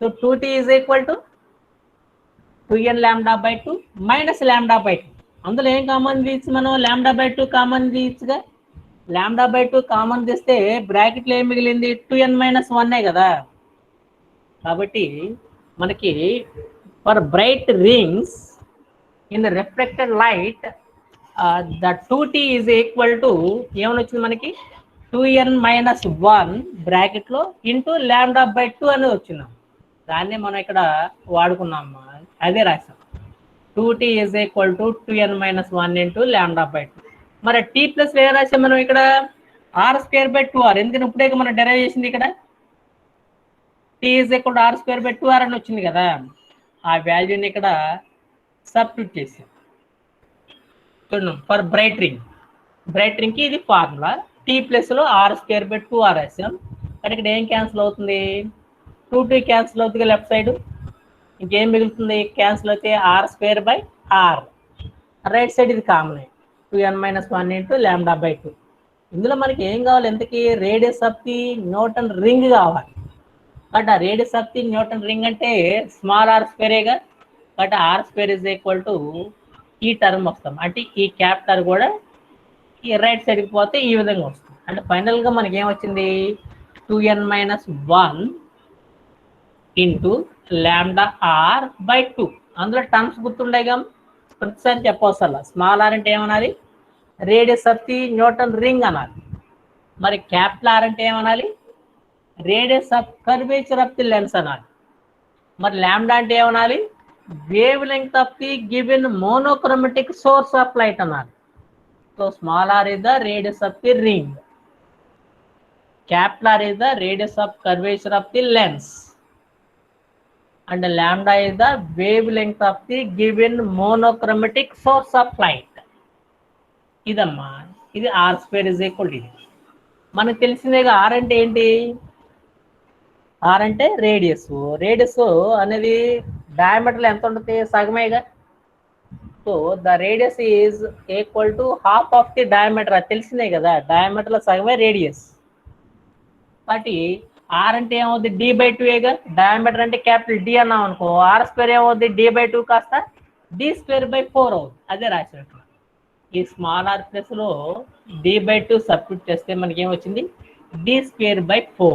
So 2t = 2n λ/2 minus λ/2. అందులో ఏం కామన్ తీయచ్చు మనం? λ/2 కామన్ తీయచ్చుగా. λ/2 కామన్ తీస్తే బ్రాకెట్లో ఏం మిగిలింది? 2n - 1 కదా. కాబట్టి మనకి for bright rings in reflected light the 2t ఏమని వచ్చింది మనకి? 2n - 1 బ్రాకెట్లో ఇంటూ λ/2 అనేది వచ్చిందాం. దాన్ని మనం ఇక్కడ వాడుకున్నాం, అదే రాసాం. 2t = 2n - 1 into λ/2. మరి t ప్లస్ ఏ రాసాం మనం ఇక్కడ? r²/2r. ఎందుకంటే ఇప్పుడే మనం డెరైవ్ చేసింది ఇక్కడ. t = r²/2r అని వచ్చింది కదా. ఆ వాల్యూని ఇక్కడ సబ్స్టిట్యూట్ చేసాం. చూడండి, ఫర్ బ్రైట్ రింగ్కి ఇది ఫార్ములా. t ప్లస్లో r²/2r రాసాం. కానీ ఇక్కడ ఏం క్యాన్సిల్ అవుతుంది? 2 క్యాన్సిల్ అవుతుంది లెఫ్ట్ సైడ్. ఇంకేం మిగులుతుంది? క్యాన్సిల్ అయితే r²/r. రైట్ సైడ్ ఇది కామన్, 2n - 1 ఇంటూ λ/2. ఇందులో మనకి ఏం కావాలి? ఎంతకి? Radius of the Newton ring కావాలి. బట్ ఆ radius of the Newton ring అంటే స్మాల్ r²గా. బట్ r² ఈ టర్మ్ వస్తాం, అంటే ఈ క్యాపిటల్ కూడా ఈ రైట్ సైడ్కి పోతే ఈ విధంగా వస్తుంది. అంటే ఫైనల్గా మనకి ఏమొచ్చింది? 2n - 1 into λr/2. అందులో టర్మ్స్ గుర్తుండేగా, ప్రతిసారి చెప్పవసరం. స్మాల్ r అంటే ఏమనాలి? Radius of the Newton ring అనాలి. మరి క్యాపిటల్ R అంటే ఏమనాలి? Radius of curvature of the lens అనాలి. మరి లాంబ్డా అంటే ఏమనాలి? Wave length of the given monochromatic source of light అనాలి. So small r is the radius of the ring, capital R is the radius of curvature of the lens, and lambda is the wavelength of the given monochromatic source of light. ఇదమ్మా, ఇది r². మనకు తెలిసిందేగా r అంటే ఏంటి? r అంటే radius. Radius అనేది diameter ఎంత ఉంటుంది? సగమేగా. So the radius is equal to half of the diameter. అది తెలిసిందే కదా, డయామీటర్లో సగమే రేడియస్. కాబట్టి ఆర్ అంటే ఏమవుద్ది? d/2ఏగా. డయామీటర్ అంటే క్యాపిటల్ డి అన్నాం అనుకో, r² ఏమవుద్ది? d/2 కాస్త d²/4 అవుతుంది. అదే రాసినట్లు. ఈ స్మాల్ r ప్లస్లో d/2 సబ్స్టిట్యూట్ చేస్తే మనకి ఏమొచ్చింది? d²/4.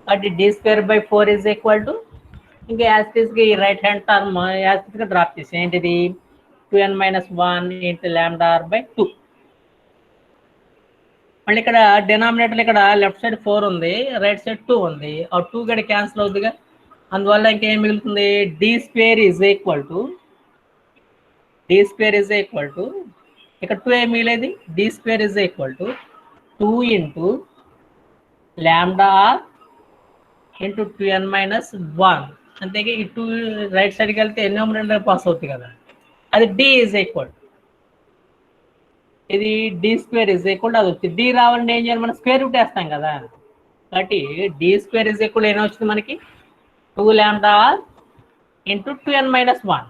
కాబట్టి d²/4 ఈజ్ ఈక్వల్ టు, ఇంకా యాస్టిస్గా ఈ రైట్ హ్యాండ్ టర్మ్ యాస్టిస్గా డ్రాప్ చేసి ఏంటిది? 2n - 1 into λr/2. మళ్ళీ ఇక్కడ డినామినేటర్ ఇక్కడ లెఫ్ట్ సైడ్ 4 ఉంది, రైట్ సైడ్ 2 ఉంది. ఆ 2 కూడా క్యాన్సిల్ అవుతుందిగా. అందువల్ల ఇంకేం మిగులుతుంది? d² ఈజ్ ఈక్వల్ టు ఇక్కడ 2 ఏ మిగిలేది. d² is equal to 2 into λr into 2n - 1. అంతేగా. ఈ 2 రైట్ సైడ్కి వెళ్తే ఎన్నోమినేటర్ పాస్ అవుతుంది కదా, అది d ఈజ్ ఈక్వల్. ఇది d² ఈజ్ ఈక్వల్. అది వచ్చి d రావాలంటే ఏం చేయాలి? మనం స్క్వేర్ రూట్ వేస్తాం కదా. కాబట్టి డి స్క్వేర్ ఇస్ ఈక్వల్ ఏమో వచ్చింది మనకి 2 lambda r into 2n minus 1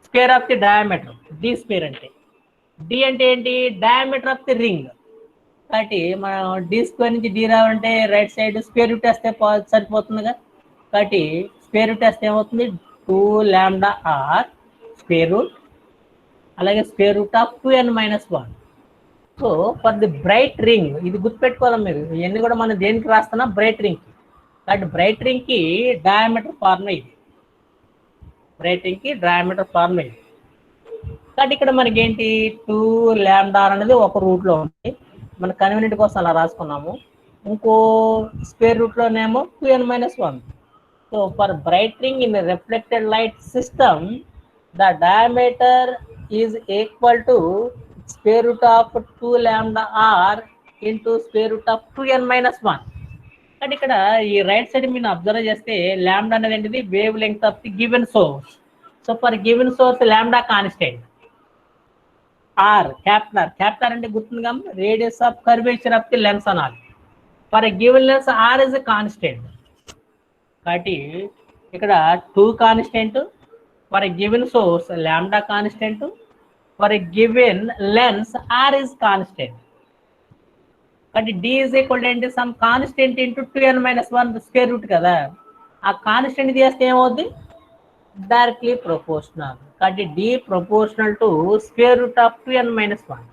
square of the diameter. D square అంటే డి అంటే ఏంటి? Diameter of the ring. కాబట్టి మనం డి స్క్వేర్ నుంచి డి రావాలంటే రైట్ సైడ్ స్క్వేర్ రూట్ వేస్తే సరిపోతుందిగా. కాబట్టి స్క్వేర్ రూట్ వేస్తే ఏమవుతుంది? 2 lambda r స్క్వేర్ రూట్ అలాగే square root of 2n minus 1. So for the bright ring, ఇది గుర్తుపెట్టుకోవాలి మీరు. ఇవన్నీ కూడా మనం దేనికి రాస్తున్నా? బ్రైట్ రింగ్కి. కాబట్టి బ్రైట్ రింగ్కి డయామీటర్ ఫార్ములా ఇది. బ్రైట్ రింగ్కి డయామీటర్ ఫార్ములా ఇది. కాబట్టి ఇక్కడ మనకి ఏంటి? 2 lambda r అనేది ఒక రూట్లో ఉంది. మన కన్వీనియంట్ కోసం అలా రాసుకున్నాము. ఇంకో స్క్వేర్ రూట్లోనేమో 2n minus 1. So for bright ring in reflected light system the diameter is equal to square root of 2 lambda r into square root of 2n minus 1. అంటే ఇక్కడ ఈ రైట్ సైడ్ మీరు అబ్జర్వ్ చేస్తే ల్యాండా అనేది ఏంటిది? Wave length of the given source. So for given source lambda constant. R capital అంటే గుర్తుందిగా, radius of curvature of the lens అనాలి. For given lens R is constant. కాబట్టి ఇక్కడ 2 constant, for given source lambda constant, for given lens R is constant. కాబట్టి d is equal ఏంటి? Some constant into 2n minus 1 square root కదా. ఆ constant చేస్తే ఏమవుద్ది? Directly proportional. కాబట్టి d proportional to square root of 2n minus 1.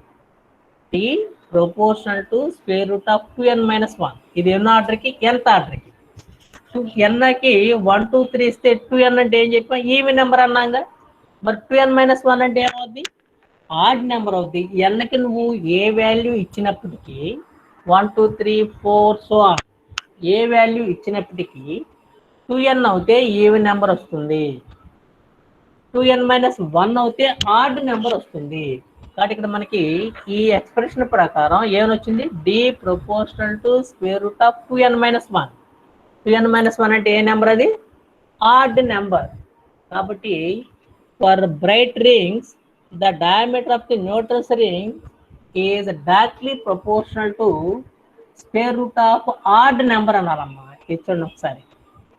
D proportional to square root of 2n minus 1. ఇది ఎన్నో ఆర్డర్కి? nth ఆర్డర్కి. ఎన్కి 1 2 3 ఇస్తే 2n అంటే ఏం చెప్పాం? ఈవెన్ నెంబర్ అన్నాగా. మరి 2n మైనస్ 1 అంటే ఏమవుద్ది? ఆడ్ నెంబర్ అవుద్ది. ఎన్కి నువ్వు ఏ వాల్యూ ఇచ్చినప్పటికీ 1 2 3 4 సో ఆన్ ఏ వాల్యూ ఇచ్చినప్పటికీ 2n అవుతే ఈవెన్ నెంబర్ వస్తుంది. 2n మైనస్ 1 అవుతే ఆడ్ నెంబర్ వస్తుంది. కాబట్టి ఇక్కడ మనకి ఈ ఎక్స్ప్రెషన్ ప్రకారం ఏమొచ్చింది? D proportional to square root of 2n minus 1. 2n minus 1 అంటే ఏ నెంబర్? అది ఆడ్ నెంబర్. కాబట్టి for bright rings the diameter of the Newton's ring is directly proportional to square root of odd number అనాలమ్మా. చూడండి ఒకసారి.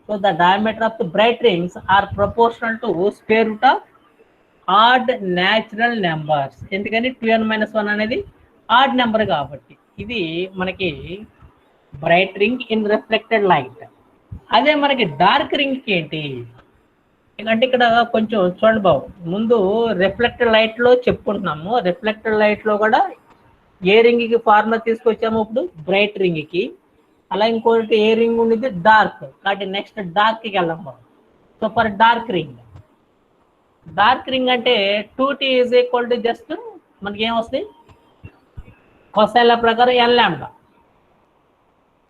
So the diameter of the bright rings are proportional to square root of odd natural numbers. ఎందుకని? 2n minus 1 అనేది add number కాబట్టి. ఇది మనకి bright ring in reflected light. అదే మనకి డార్క్ రింగ్కి ఏంటి అంటే ఇక్కడ కొంచెం చూడండి బాబు. ముందు రిఫ్లెక్టెడ్ లైట్లో చెప్పుకుంటున్నాము. రిఫ్లెక్టెడ్ లైట్లో కూడా ఏ రింగ్కి ఫార్ములా తీసుకొచ్చాము ఇప్పుడు? బ్రైట్ రింగ్కి. అలా ఇంకోటి ఏ రింగ్ ఉండేది? డార్క్. కాబట్టి నెక్స్ట్ డార్క్కి వెళ్దాం బాబు. So for dark ring, dark ring అంటే 2t is equal to just మనకి ఏమొస్తుంది? కొసైల ప్రకారం n lambda.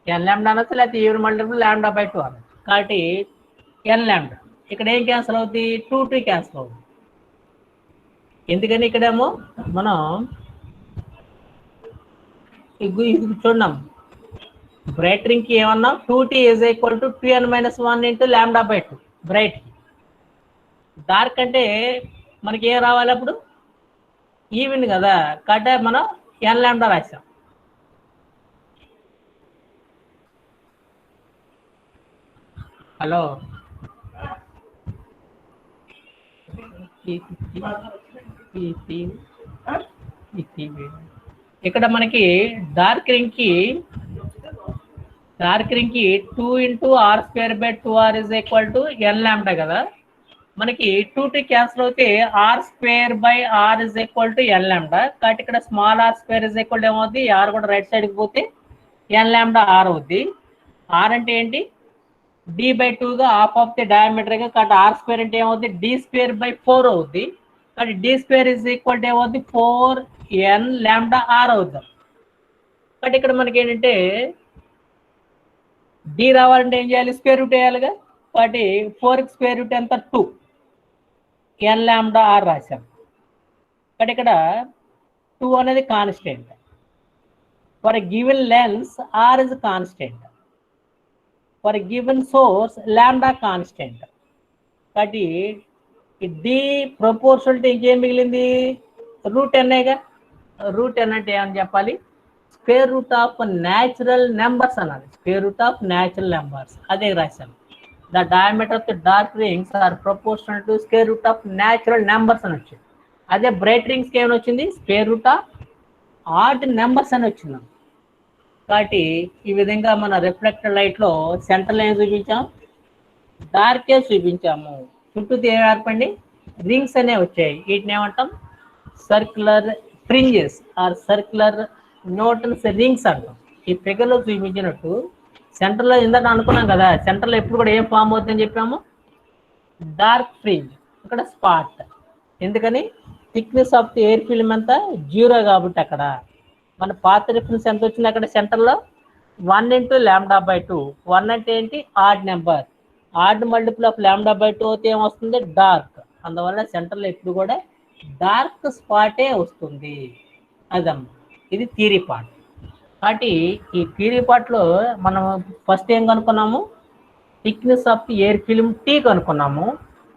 n lambda అనొచ్చు, లేకపోతే ఈవెన్ మల్టిపుల్ lambda by 2 అనొచ్చు. కాబట్టి n lambda. ఇక్కడ ఏం క్యాన్సిల్ అవుతుంది? 2t క్యాన్సిల్ అవుతుంది. ఎందుకని ఇక్కడేమో మనం ఇది చూడండి, బ్రైట్ రింగ్కి ఏమన్నా 2t is equal to 2n minus 1 into lambda by 2 bright. Dark అంటే మనకి ఏం రావాలి అప్పుడు? ఈవెన్ కదా. కాబట్టి మనం n lambda రాసాం. హలో, ఇక్కడ మనకి డార్క్ రింగ్కి 2 into r square by 2r is equal to n lambda కదా. మనకి 2t క్యాన్సిల్ అవుతే r square by r is equal to n lambda. కాబట్టి ఇక్కడ small r square is equal ఏమవుద్ది? r కూడా రైట్ సైడ్కి పోతే n lambda r అవుద్ది. r అంటే ఏంటి? d బై 2గా హాఫ్ ఆఫ్ ది డయామీటర్గా. కాబట్టి r స్క్వేర్ అంటే ఏమవుద్ది? d స్క్వేర్ బై 4 అవుద్ది. కాబట్టి d square is equal to ఏమవుద్ది? 4n lambda r అవుద్ది. కాబట్టి ఇక్కడ మనకి ఏంటంటే d రావాలంటే ఏం చేయాలి? స్క్వేర్ రూట్ వేయాలిగా. కాబట్టి 4కి స్క్వేర్ రూట్ ఎంత? 2 n lambda r రాశాం. కాబట్టి ఇక్కడ 2 అనేది constant. For given lens r is constant. For given source lambda constant. కాబట్టి డి ప్రపోర్షనల్ టు ఇంకేం మిగిలింది? రూట్ ఎన్ఏగా. రూట్ ఎన్ అంటే ఏమని చెప్పాలి? Square root of natural numbers అన్నది, square root of natural numbers అదే రాశాను. The diameter of the dark rings are proportional to square root of natural numbers అని వచ్చింది. అదే బ్రైట్ రింగ్స్కి ఏమైనా వచ్చింది, square root of odd numbers అని వచ్చింది. కాబట్టి ఈ విధంగా మన రిఫ్లెక్టెడ్ లైట్లో సెంట్రల్ ఏం చూపించాం, డార్కే చూపించాము. చుట్టూ ఏర్పండి రింగ్స్ అనేవి వచ్చాయి. వీటిని ఏమంటాం, circular fringes or circular Newton's rings అంటాం. ఈ ఫిగర్లో చూపించినట్టు సెంటర్లో ఇందాక అనుకున్నాం కదా, సెంటర్లో ఎప్పుడు కూడా ఏం ఫామ్ అవుతుందని చెప్పాము, డార్క్ ఫ్రింజ్, ఇక్కడ స్పాట్. ఎందుకని, thickness of the air film అంతా 0 కాబట్టి అక్కడ మన పాత రిఫరెన్స్ ఎంత వచ్చింది అక్కడ సెంటర్లో 1 × λ/2. 1 అంటే ఏంటి, odd number, odd multiple of λ/2 అయితే ఏమొస్తుంది, డార్క్. అందువల్ల సెంటర్లో ఎప్పుడు కూడా డార్క్ స్పాటే వస్తుంది. అదమ్మా, ఇది థియరీ పార్ట్. కాబట్టి ఈ థియరీ పార్ట్లో మనం ఫస్ట్ ఏం కనుక్కున్నాము, thickness of the air film t కనుక్కున్నాము.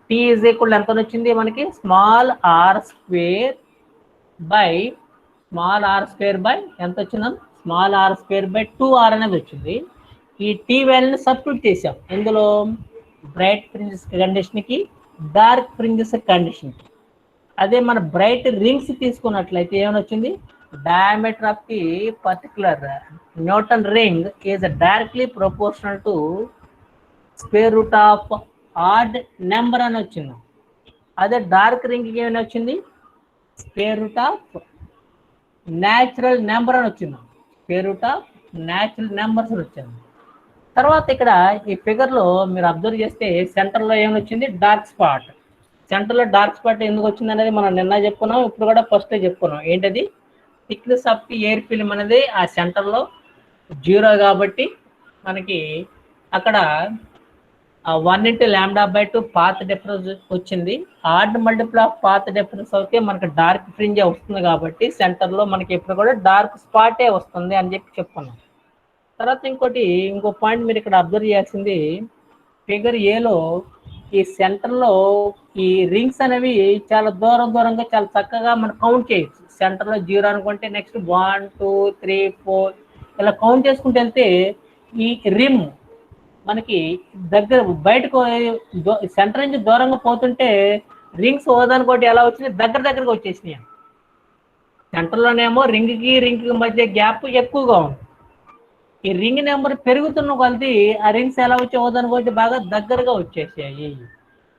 టీ ఈజ్ ఈక్వల్ ఎంత వచ్చింది మనకి, స్మాల్ ఆర్ స్క్వేర్ బై ఎంత వచ్చిందాం, small are square by 2r అనేది వచ్చింది. ఈ టీ వాల్యూని సబ్స్టిట్యూట్ చేసాం ఇందులో, బ్రైట్ ఫ్రింజెస్ కండిషన్కి డార్క్ ఫ్రింజెస్ కండిషన్కి. అదే మన బ్రైట్ రింగ్స్ తీసుకున్నట్లయితే ఏమైనా వచ్చింది, diameter of the particular Newton ring is directly proportional to square root of odd number అని వచ్చింది. అదే డార్క్ రింగ్కి ఏమైనా వచ్చింది, square root of natural number అని వచ్చింది, square root of natural numbers అని వచ్చింది. తర్వాత ఇక్కడ ఈ ఫిగర్లో మీరు అబ్జర్వ్ చేస్తే సెంటర్లో ఏమైనా వచ్చింది, డార్క్ స్పాట్. సెంటర్లో డార్క్ స్పాట్ ఎందుకు వచ్చింది అనేది మనం నిన్న చెప్పుకున్నాం, ఇప్పుడు కూడా ఫస్టే చెప్పుకున్నాం. ఏంటది, thickness of the air film అనేది ఆ సెంటర్లో 0 కాబట్టి మనకి అక్కడ 1 × λ/2 పాత్ డిఫరెన్స్ వచ్చింది. Odd multiple of path difference అయితే మనకి డార్క్ ఫ్రింజే వస్తుంది కాబట్టి సెంటర్లో మనకి ఎప్పుడు కూడా డార్క్ స్పాటే వస్తుంది అని చెప్పి చెప్పుకున్నాం. తర్వాత ఇంకో పాయింట్ మీరు ఇక్కడ అబ్జర్వ్ చేయాల్సింది, ఫిగర్ ఏలో ఈ సెంటర్లో ఈ రింగ్స్ అనేవి చాలా దూరంగా చాలా చక్కగా మనం కౌంట్ చేయొచ్చు. సెంటర్లో 0 అనుకుంటే నెక్స్ట్ 1 2 3 4 ఇలా కౌంట్ చేసుకుంటూ వెళ్తే ఈ రిమ్ మనకి దగ్గర బయటకు సెంటర్ నుంచి దూరంగా పోతుంటే రింగ్స్ ఓదానుకోటి ఎలా వచ్చినాయి, దగ్గరగా వచ్చేసినాయి. సెంటర్లోనేమో రింగ్కి మధ్య గ్యాప్ ఎక్కువగా ఉంది. ఈ రింగ్ నెంబర్ పెరుగుతున్న కొలది ఆ రింగ్స్ ఎలా వచ్చి ఓదానుకోటి బాగా దగ్గరగా వచ్చేసాయి.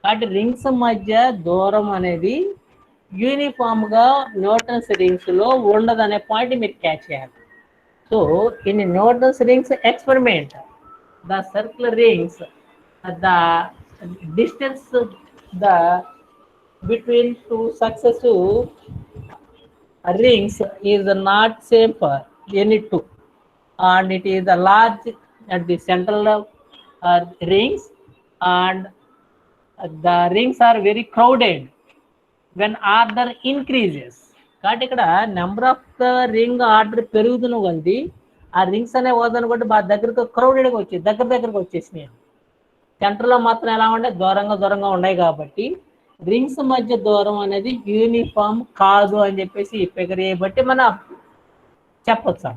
కాబట్టి రింగ్స్ మధ్య దూరం అనేది యూనిఫామ్గా న్యూటన్స్ రింగ్స్లో ఉండదనే పాయింట్ మీరు క్యాచ్ చేయాలి. So in Newton's rings experiment, the circular rings, the distance between two successive rings is not same for any two, and it is a large at the central rings, and the rings are very crowded when order increases. కాబట్టి ఇక్కడ number of the ring order పెరుగుతున్న కొద్ది ఆ rings అనే ఓదను కూడా బాగా దగ్గరకు క్రౌడెడ్గా వచ్చేది, దగ్గరకు వచ్చేసినాయి. సెంటర్లో మాత్రం ఎలా ఉండే, దూరంగా ఉన్నాయి కాబట్టి రింగ్స్ మధ్య దూరం అనేది యూనిఫామ్ కాదు అని చెప్పేసి ఈ ఫిగర్ బట్టి మనం చెప్పొచ్చు.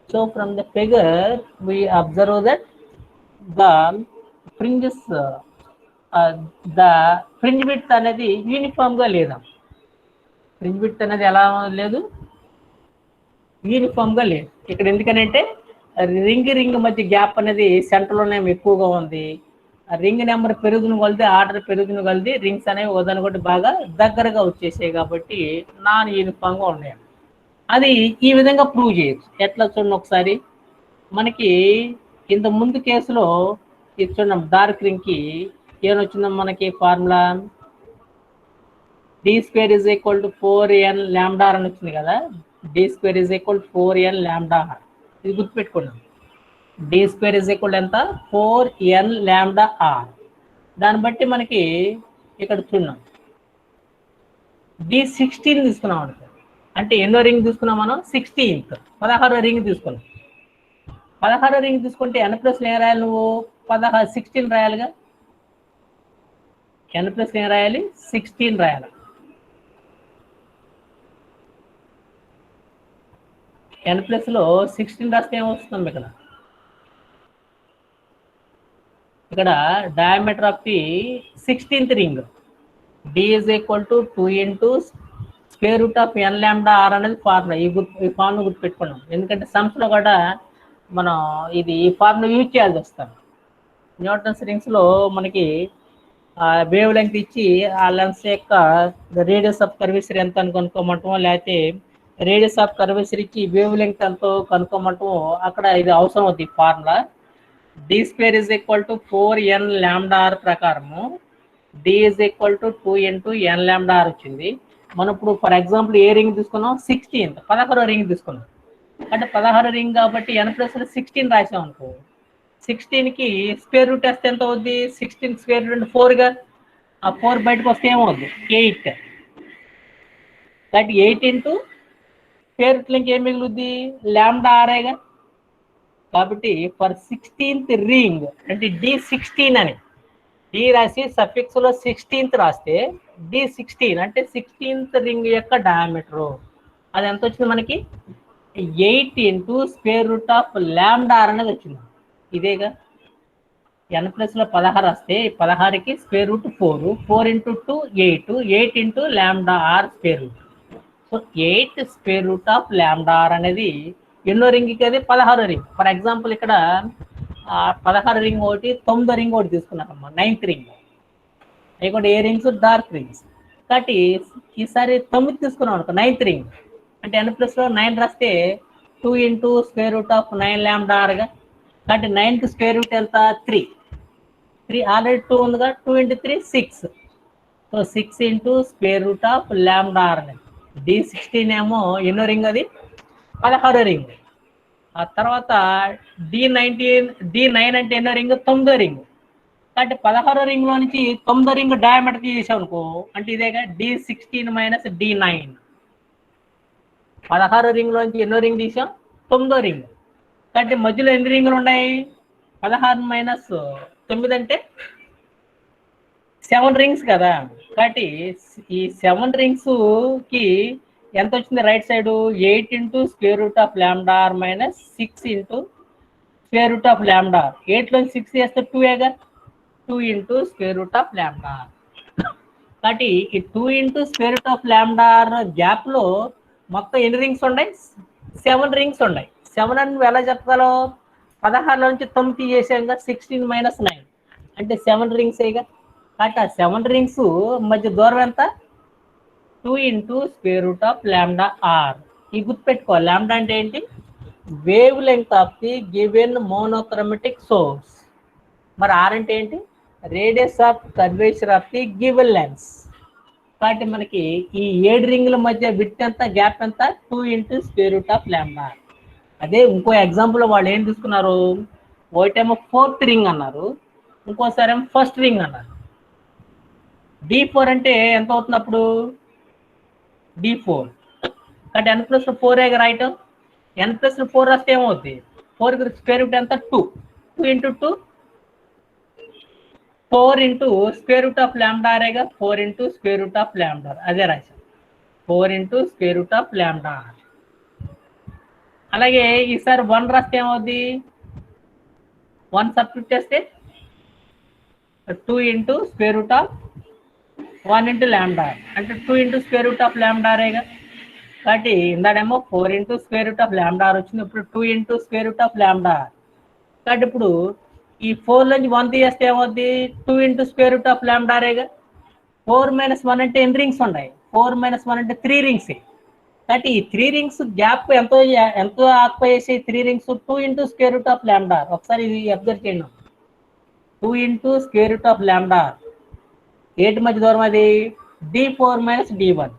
So from the figure we observe that the fringes, the fringe width అనేది యూనిఫామ్గా లేదా, ఫ్రింజ్ విడ్త్ అనేది ఎలా లేదు, యూనిఫామ్గా లేదు. ఇక్కడ ఎందుకనంటే రింగ్ మధ్య గ్యాప్ అనేది సెంటర్లోనే ఎక్కువగా ఉంది. రింగ్ నెంబర్ పెరుగుతున్న కొలిది, ఆర్డర్ పెరుగుతున్న కొలిది రింగ్స్ అనేవి వదనుకుంటే బాగా దగ్గరగా వచ్చేసాయి కాబట్టి నాన్ యూనిఫామ్గా ఉన్నాయి. అది ఈ విధంగా ప్రూవ్ చేయొచ్చు. ఎట్లా చూడండి ఒకసారి, మనకి ఇంత ముందు కేసులో ఇది చూడండి, డార్క్ రింగ్కి ఏమొచ్చిందో మనకి ఫార్ములా d² = 4n λr అని వచ్చింది కదా, d² = 4n λr. ఇది గుర్తుపెట్టుకున్నాం. d² ఎంత, 4n λr. దాన్ని బట్టి మనకి ఇక్కడ చూన్నాం d16 తీసుకున్నాం అనుకో, అంటే ఎన్నో రింగ్ తీసుకున్నాం మనం, 16th 16వ రింగ్ తీసుకున్నాం. 16వ రింగ్ తీసుకుంటే n ప్లస్ ఏం రాయాలి, నువ్వు 16 రాయాలిగా, n ప్లస్ ఏం రాయాలి, 16 రాయాలి. ఎన్ ప్లస్లో 16 రాస్తే ఏమొస్తుంది ఇక్కడ? ఇక్కడ diameter of the 16th ring d is equal to 2 into square root of n lambda R అనేది ఫార్ములా. ఈ ఫార్ములా గుర్తుపెట్టుకున్నాం, ఎందుకంటే సమ్స్లో కూడా మనం ఈ ఫార్ములా యూజ్ చేయాల్సి వస్తాం. న్యూటన్స్ రింగ్స్లో మనకి వేవ్ లెంగ్త్ ఇచ్చి ఆ లెన్స్ యొక్క రేడియస్ ఆఫ్ కర్వేచర్ ఎంత అని కనుక్కోమంటామో, లేకపోతే రేడియస్ ఆఫ్ కర్వేచర్ ఇచ్చి వేవ్ లెంగ్త్ ఎంతో కనుక్కోమంటామో అక్కడ ఇది అవసరం అవుతుంది formula. D square is equal to 4n lambda R ప్రకారము d is equal to 2 into n lambda R వచ్చింది. మనం ఇప్పుడు ఫర్ ఎగ్జాంపుల్ ఏ రింగ్ తీసుకున్నాం? 16th 16వ రింగ్ తీసుకున్నాం. అంటే 16 రింగ్ కాబట్టి ఎన్ ప్లస్ 16 రాసాం అనుకో, 16కి స్క్వేర్ రూట్ వేస్తే ఎంత అవుద్ది? 16 స్క్వేర్ రూట్ 4గా, ఆ 4 బయటకు వస్తే ఏమవుద్ది? 8. కాబట్టి 8 ఇంటూ స్క్వేర్ రూట్ లింక్ ఏం మిగులుద్ది? ల్యాండా ఆరేగా. కాబట్టి ఫర్ 16th రింగ్ అంటే D16 అని డి రాసి సఫిక్స్లో 16th రాస్తే D16 అంటే 16th రింగ్ యొక్క డయామీటరు అది ఎంత వచ్చింది మనకి? 8 into square root of lambda R అనేది వచ్చింది. ఇదేగా ఎన్ ప్లస్లో 16 వస్తే 16కి square root 4, 4 into 2 8, 8 into lambda R square root. So 8 square root of lambda R అనేది ఎన్నో రింగ్కి? అది 16 రింగ్. ఫర్ ఎగ్జాంపుల్ ఇక్కడ 16 రింగ్ ఒకటి, 9వ రింగ్ ఒకటి తీసుకున్నారమ్మా, 9th రింగ్. అవి కూడా ఏ రింగ్స్? Dark rings. కాబట్టి ఈసారి 9 తీసుకున్నాం అనుకో, 9th రింగ్ అంటే ఎన్ ప్లస్లో 9 రాస్తే 2 ఇంటూ స్క్వేర్ రూట్ ఆఫ్ 9 ల్యాండా ఆర్గా. కాబట్టి 9కి స్క్వేర్ రూట్ ఎంత? 3 ఆల్రెడీ 2 ఉందిగా, 2 into 3 6. So 6 into square root of lambda R అనేది. D16 ఏమో ఎన్నో రింగ్? అది 16వ రింగ్. ఆ తర్వాత D9 అంటే ఎన్నో రింగ్? 9వ రింగ్. కాబట్టి 16వ రింగ్లో నుంచి 9వ రింగ్ డయామీటర్ తీసాం అనుకో, అంటే ఇదేగా D16 మైనస్ D9. 16వ రింగ్లో నుంచి ఎన్నో రింగ్ తీసాం? 9వ రింగ్. కాబట్టి మధ్యలో ఎన్ని రింగులు ఉన్నాయి? 16 మైనస్ 9 అంటే 7 రింగ్స్ కదా. కాబట్టి ఈ 7 రింగ్స్కి ఎంత వచ్చింది? Right side 8 into square root of lambda R minus 6 into square root of lambda R. 8లోంచి 6 చేస్తే 2ఏగా, 2 into square root of lambda R. కాబట్టి ఈ 2 into square root of lambda R గ్యాప్లో మొత్తం ఎన్ని రింగ్స్ ఉన్నాయి? 7 రింగ్స్ ఉన్నాయి. 7 అని నువ్వు ఎలా చెప్పగలవు? 16లో నుంచి 9 తీసేసాక 16 మైనస్ 9 అంటే 7 రింగ్స్ అయ్యగా. కాబట్టి ఆ 7 రింగ్స్ మధ్య దూరం ఎంత? 2 into square root of lambda R. ఈ గుర్తుపెట్టుకోవాలి. ల్యాండా అంటే ఏంటి? Wave length of the given monochromatic source. మరి ఆర్ అంటే ఏంటి? Radius of curvature of the given lens. కాబట్టి మనకి ఈ 7 రింగుల మధ్య విడ్త్ ఎంత? గ్యాప్ ఎంత? 2 into square root of lambda R. అదే ఇంకో ఎగ్జాంపుల్ వాళ్ళు ఏం తీసుకున్నారు? ఒకటేమో 4th రింగ్ అన్నారు, ఇంకోసారి ఏమో 1st రింగ్ అన్నారు. D4 అంటే ఎంత అవుతుంది అప్పుడు? D4. కాబట్టి N plus 4 right. N plus 4 రాస్తే ఏమవుతుంది? 4కి స్క్వేర్ రూట్ ఎంత? 2. 2 into 2 4 into square root of lambda ఆరేగా. 4 into square root of lambda R. అదే రాశాం, 4 into square root of lambda R. అలాగే ఈసారి 1 రాస్తే ఏమవుద్ది? 1 సబ్స్టిట్యూట్ చేస్తే 2 into square root of 1 into lambda R అంటే 2 into square root of lambda ఆరేగా. కాబట్టి ఇందాడేమో 4 into square root of lambda R వచ్చింది, ఇప్పుడు 2 into square root of lambda R. కాబట్టి ఇప్పుడు ఈ 4 నుంచి 1 తీసేస్తే ఏమవుద్ది? 2 into square root of lambda ఆరేగా. 4 మైనస్ 1 అంటే ఎన్ని రింగ్స్ ఉన్నాయి? 4 మైనస్ 1 అంటే 3 రింగ్స్. కాబట్టి ఈ 3 రింగ్స్ గ్యాప్ ఎంతో ఆక్యుపై చేసి 3 rings 2 into square root of lambda R. ఒకసారి ఇది అబ్జర్వ్ చేయండి. 2 into square root of lambda R. 8 మధ్య దూరం అది D4 మైనస్ D1.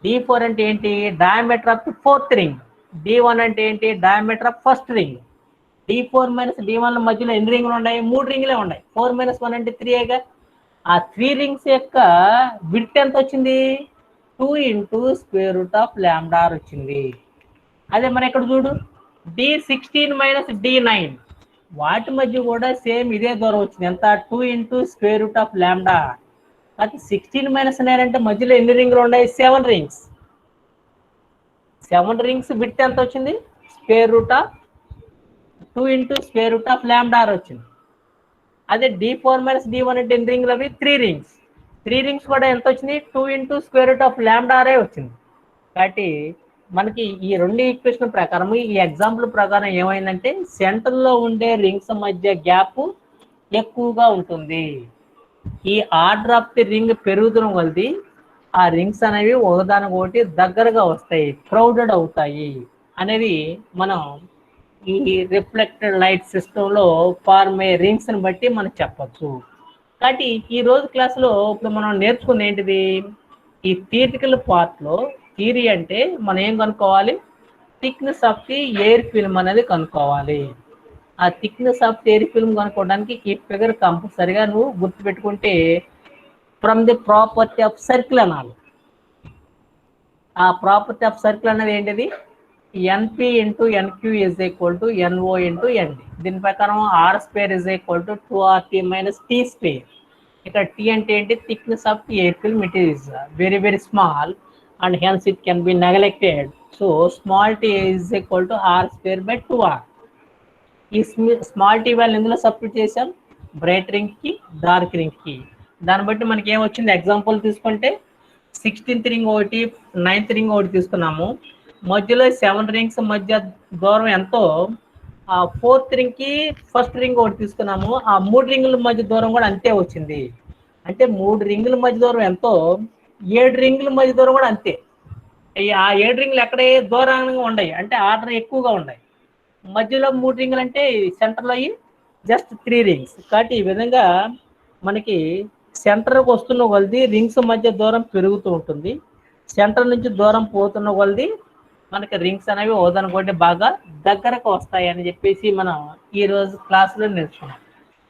D4 అంటే ఏంటి? Diameter of 4th ring. D1 అంటే ఏంటి? Diameter of 1st ring. D4 minus D1 మధ్యలో ఎన్ని రింగులు ఉన్నాయి? 3 రింగులే ఉన్నాయి. 4 మైనస్ 1 అంటే 3ఏగా. ఆ 3 రింగ్స్ యొక్క విడ్త్ ఎంత వచ్చింది? 2 into square root of lambda R వచ్చింది. అదే మన ఇక్కడ చూడు, D16 మైనస్ D9 వాటి మధ్య కూడా సేమ్ ఇదే దూరం వచ్చింది. ఎంత? 2 into square root of lambda R. అది 16 మైనస్ 9 అంటే మధ్యలో ఎన్ని రింగులు ఉన్నాయి? 7 రింగ్స్. 7 రింగ్స్ విడ్త్ ఎంత వచ్చింది? Square root of 2 into square root of lambda R వచ్చింది. అదే D4 - D1 అంటే ఎన్ని రింగ్లు అవి 3 రింగ్స్. 3 రింగ్స్ కూడా ఎంత వచ్చింది 2 ఇంటూ స్క్వేర్ రూట్ ఆఫ్ ల్యాండా ఆరే వచ్చింది. కాబట్టి మనకి ఈ రెండు ఈక్వేషన్ ప్రకారం ఈ ఎగ్జాంపుల్ ప్రకారం ఏమైందంటే సెంటర్లో ఉండే రింగ్స్ మధ్య గ్యాప్ ఎక్కువగా ఉంటుంది. ఈ ఆర్డర్ ఆఫ్ ది రింగ్ పెరుగుతున్న కొలది ఆ రింగ్స్ అనేవి ఒకదానికొకటి దగ్గరగా వస్తాయి, క్రౌడెడ్ అవుతాయి అనేది మనం ఈ రిఫ్లెక్టెడ్ లైట్ సిస్టంలో ఫార్మ్ అయ్యే రింగ్స్ ని బట్టి మనం చెప్పచ్చు. కాబట్టి ఈ రోజు క్లాసులో ఇప్పుడు మనం నేర్చుకున్న ఏంటిది, ఈ థియరిటికల్ పార్ట్లో థియరీ అంటే మనం ఏం కనుక్కోవాలి, thickness of the air film అనేది కనుక్కోవాలి. ఆ థిక్నెస్ ఆఫ్ ఎయిర్ ఫిల్మ్ కనుక్కోవడానికి ఈ ఫిగర్ కంపల్సరిగా నువ్వు గుర్తుపెట్టుకుంటే from the property of circle అనాలి. ఆ ప్రాపర్టీ ఆఫ్ సర్కిల్ అనేది ఏంటిది, NP into NQ is equal to NO into ND. దీని ప్రకారం R square is equal to 2RT minus T square. ఇక్కడ టీ అంటే ఏంటి, thickness of the air film. It is very very small and hence it can be neglected. So small T is equal to are square by 2R. ఈ small T value ఇందులో substitute చేసాం, bright ring కి dark ring కి. దాన్ని బట్టి మనకి ఏమొచ్చింది, example తీసుకుంటే 16th రింగ్ ఒకటి 9th రింగ్ ఒకటి తీసుకున్నాము. మధ్యలో 7 రింగ్స్ మధ్య దూరం ఎంతో ఆ 4th రింగ్ కి 1st రింగ్ ఒకటి తీసుకున్నాము. ఆ 3 రింగుల మధ్య దూరం కూడా అంతే వచ్చింది. అంటే 3 రింగుల మధ్య దూరం ఎంతో 7 రింగుల మధ్య దూరం కూడా అంతే. ఆ 7 రింగులు ఎక్కడే దూరంగా ఉన్నాయి అంటే ఆర్డర్ ఎక్కువగా ఉన్నాయి. మధ్యలో 3 రింగులు అంటే సెంటర్లో జస్ట్ 3 రింగ్స్. కాబట్టి ఈ విధంగా మనకి సెంటర్కి వస్తున్న కొలది రింగ్స్ మధ్య దూరం పెరుగుతూ ఉంటుంది, సెంటర్ నుంచి దూరం పోతున్న కొలది మనకి రింగ్స్ అనేవి ఓదనుకోండి బాగా దగ్గరకు వస్తాయి అని చెప్పేసి మనం ఈరోజు క్లాసులో నేర్చుకున్నాం.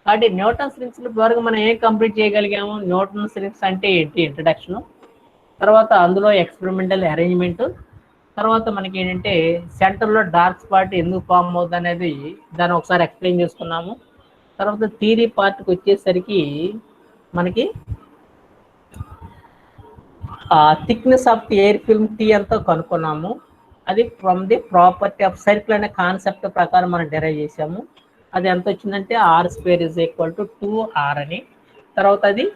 కాబట్టి న్యూటన్స్ రింగ్స్ వరకు మనం ఏం కంప్లీట్ చేయగలిగాము, న్యూటన్స్ రింగ్స్ అంటే ఏంటి ఇంట్రడక్షన్, తర్వాత అందులో ఎక్స్పెరిమెంటల్ అరేంజ్మెంట్, తర్వాత మనకి ఏంటంటే సెంటర్లో డార్క్ స్పాట్ ఎందుకు ఫామ్ అవుతుంది అనేది దాన్ని ఒకసారి ఎక్స్ప్లెయిన్ చేసుకున్నాము. తర్వాత థియరీ పార్ట్కి వచ్చేసరికి మనకి thickness of the air film T అంతా కనుక్కున్నాము. అది from the property of circle అనే కాన్సెప్ట్ ప్రకారం మనం డెరైవ్ చేసాము. అది ఎంత వచ్చిందంటే R square is equal to 2R అని. తర్వాత అది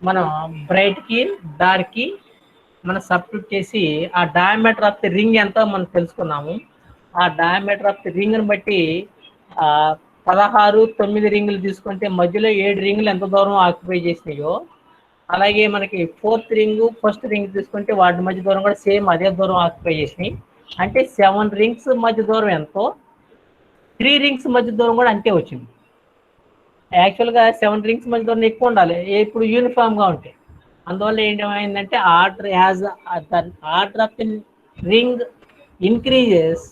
మనం బ్రైట్కి డార్క్కి మనం సబ్స్టిట్యూట్ చేసి ఆ డయామీటర్ ఆఫ్ ది రింగ్ ఎంతో మనం తెలుసుకున్నాము. ఆ డయామీటర్ ఆఫ్ ది రింగ్ని బట్టి 16 9 రింగులు తీసుకుంటే మధ్యలో 7 రింగులు ఎంత దూరం ఆక్యుపై చేసినాయో, అలాగే మనకి 4th రింగ్ 1st రింగ్ తీసుకుంటే వాటి మధ్య దూరం కూడా సేమ్ అదే దూరం ఆక్యుపై చేసినాయి. అంటే 7 రింగ్స్ మధ్య దూరం ఎంతో 3 రింగ్స్ మధ్య దూరం కూడా అంతే వచ్చింది. యాక్చువల్గా 7 రింగ్స్ మధ్య దూరం ఎక్కువ ఉండాలి ఇప్పుడు యూనిఫామ్గా ఉంటాయి. అందువల్ల ఏమైందంటే order as order of the ring increases,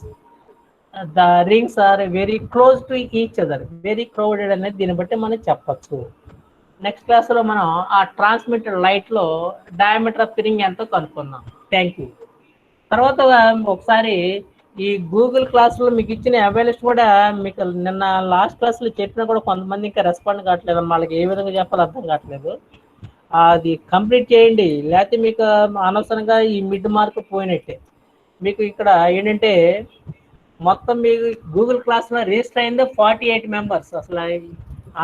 the rings are very close to each other, very crowded అనేది దీన్ని బట్టి మనం చెప్పచ్చు. నెక్స్ట్ క్లాస్లో మనం ఆ ట్రాన్స్మిటెడ్ లైట్లో డయామీటర్ ఆఫ్ ది రింగ్ ఎంతో కనుక్కుందాం. Thank you. తర్వాత ఒకసారి ఈ గూగుల్ క్లాస్లో మీకు ఇచ్చిన అవేలెస్ కూడా మీకు నిన్న లాస్ట్ క్లాస్లో చెప్పినా కూడా కొంతమంది ఇంకా రెస్పాండ్ కావట్లేదు, వాళ్ళకి ఏ విధంగా చెప్పాలో అర్థం కావట్లేదు. అది కంప్లీట్ చేయండి, లేకపోతే మీకు అనవసరంగా ఈ మిడ్ మార్క్ పోయినట్టే. మీకు ఇక్కడ ఏంటంటే మొత్తం మీకు గూగుల్ క్లాస్లో రిజిస్టర్ అయింది 48 మెంబర్స్. అసలు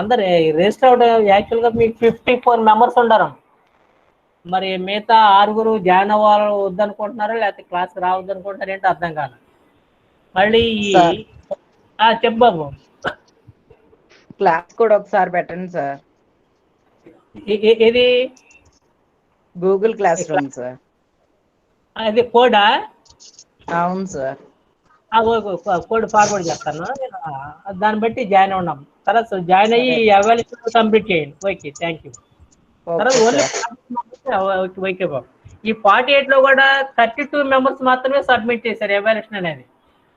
అందరు రిజిస్టర్ అవ్వడం యాక్చువల్గా మీకు 54 మెంబర్స్ ఉండరు. మరి మిగతా 6 జాయిన్ అవ్వాలి వద్దనుకుంటున్నారో లేకపోతే క్లాస్ రావద్దు అనుకుంటున్నారు ఏంటో అర్థం కాదు. మళ్ళీ చెప్పు బాబు. క్లాస్ కూడా ఒకసారి పెట్టండి సార్. ఇది గూగుల్ క్లాస్ రూమ్ సార్. అది కోడా? అవును సార్. కోడ్ ఫార్వర్డ్ చేస్తాను, దాన్ని బట్టి జాయిన్ ఉన్నాం. తర్వాత జాయిన్ అయ్యి అవాల్యుయేషన్ కంప్లీట్ చేయండి. Okay, thank you. తర్వాత ఓన్లీ ఓకే బాబు. ఈ 48లో కూడా 32 మెంబర్స్ మాత్రమే సబ్మిట్ చేశారు ఎవాల్యుయేషన్ అనేది.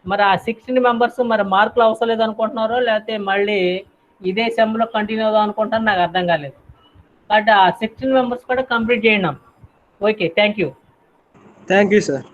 మరి ఆ 16 మెంబర్స్ మరి మార్కులు అవసరం లేదు అనుకుంటున్నారో లేకపోతే మళ్ళీ ఇదే సెమ్లో కంటిన్యూ అవుదాం అనుకుంటారో నాకు అర్థం కాలేదు. కాబట్టి ఆ 16 మెంబర్స్ కూడా కంప్లీట్ చేయండి. Okay, thank you. Thank you sir.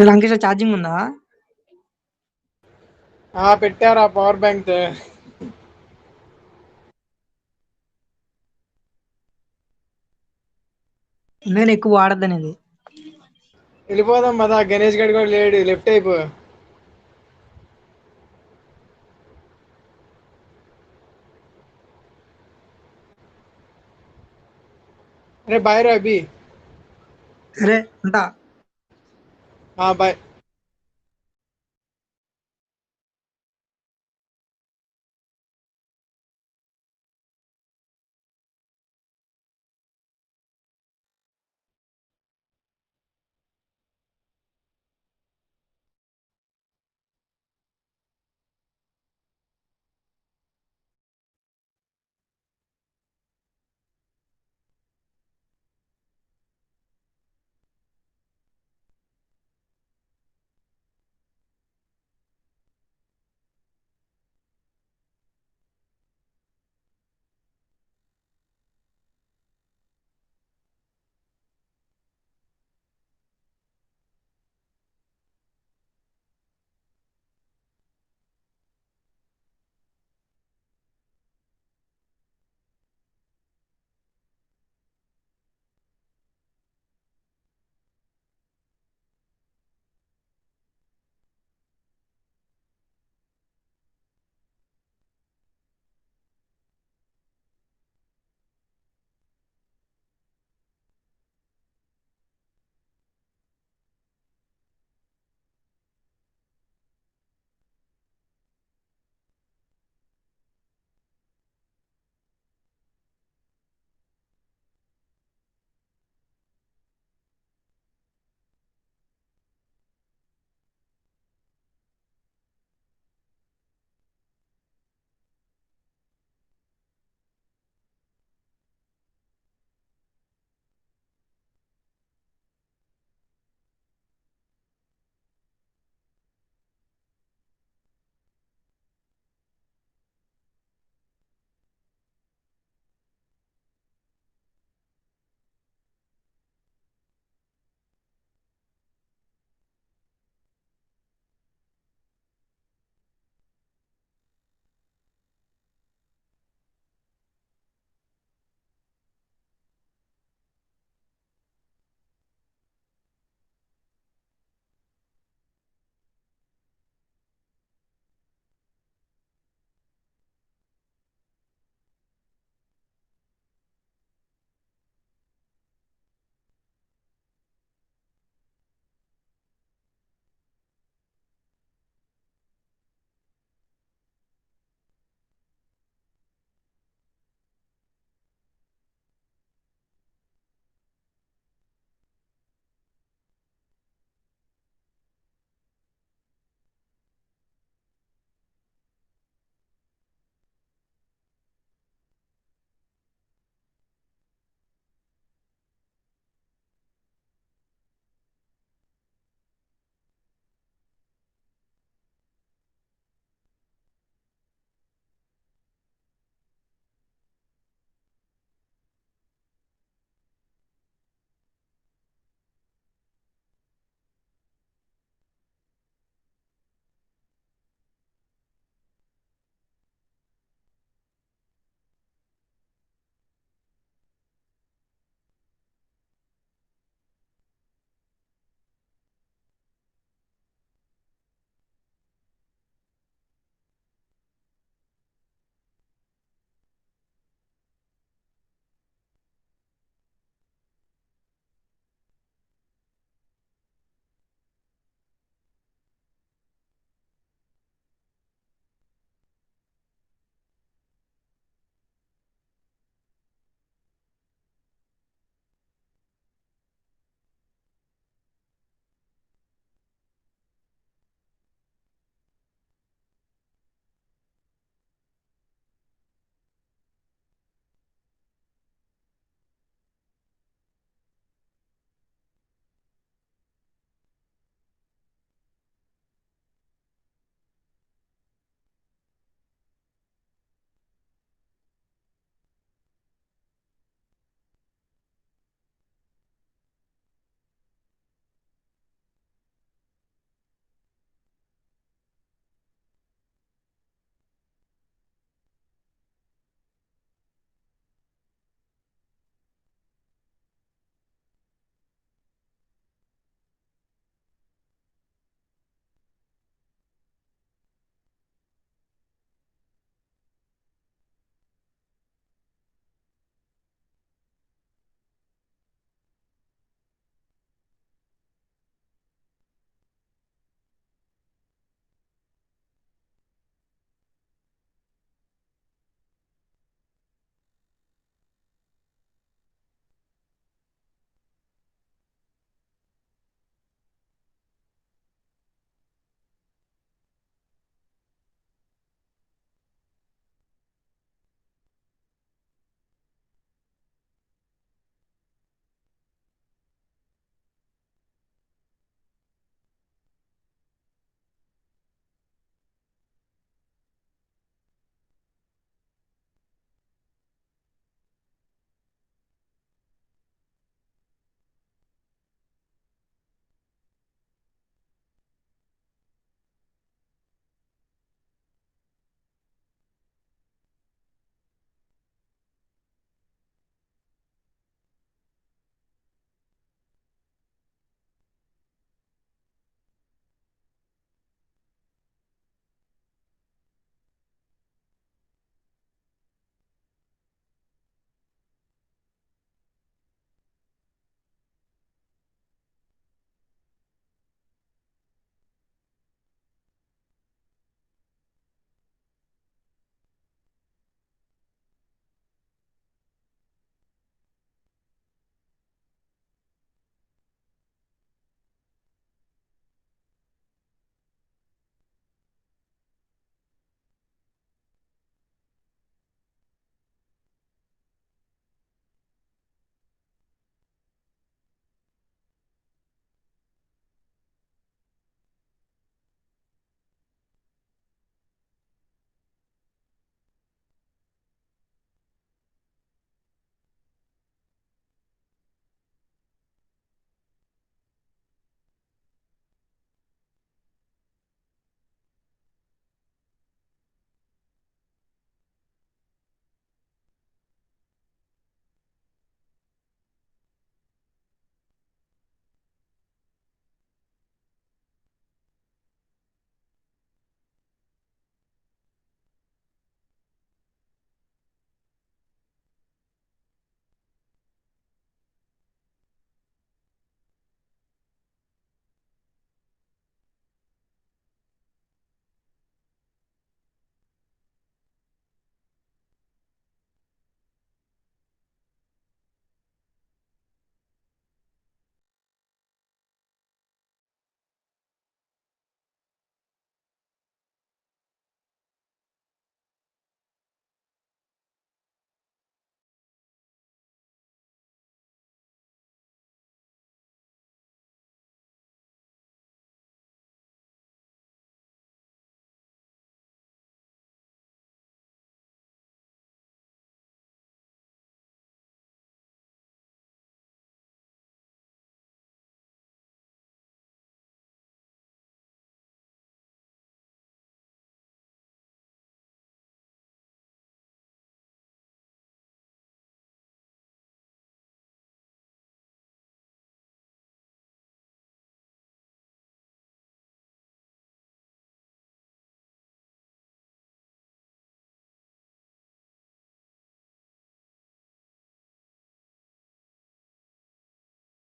Lankesh charging ఉందా? పెట్టారా పవర్ బ్యాంక్. నేను ఎక్కువ వాడద్దనేది. వెళ్ళిపోదాం కదా, గణేష్ గడి కూడా లేడు, లెఫ్ట్ అయిపో. అరే బాయ్ రా అభి. సరే ఉంటా. బాయ్.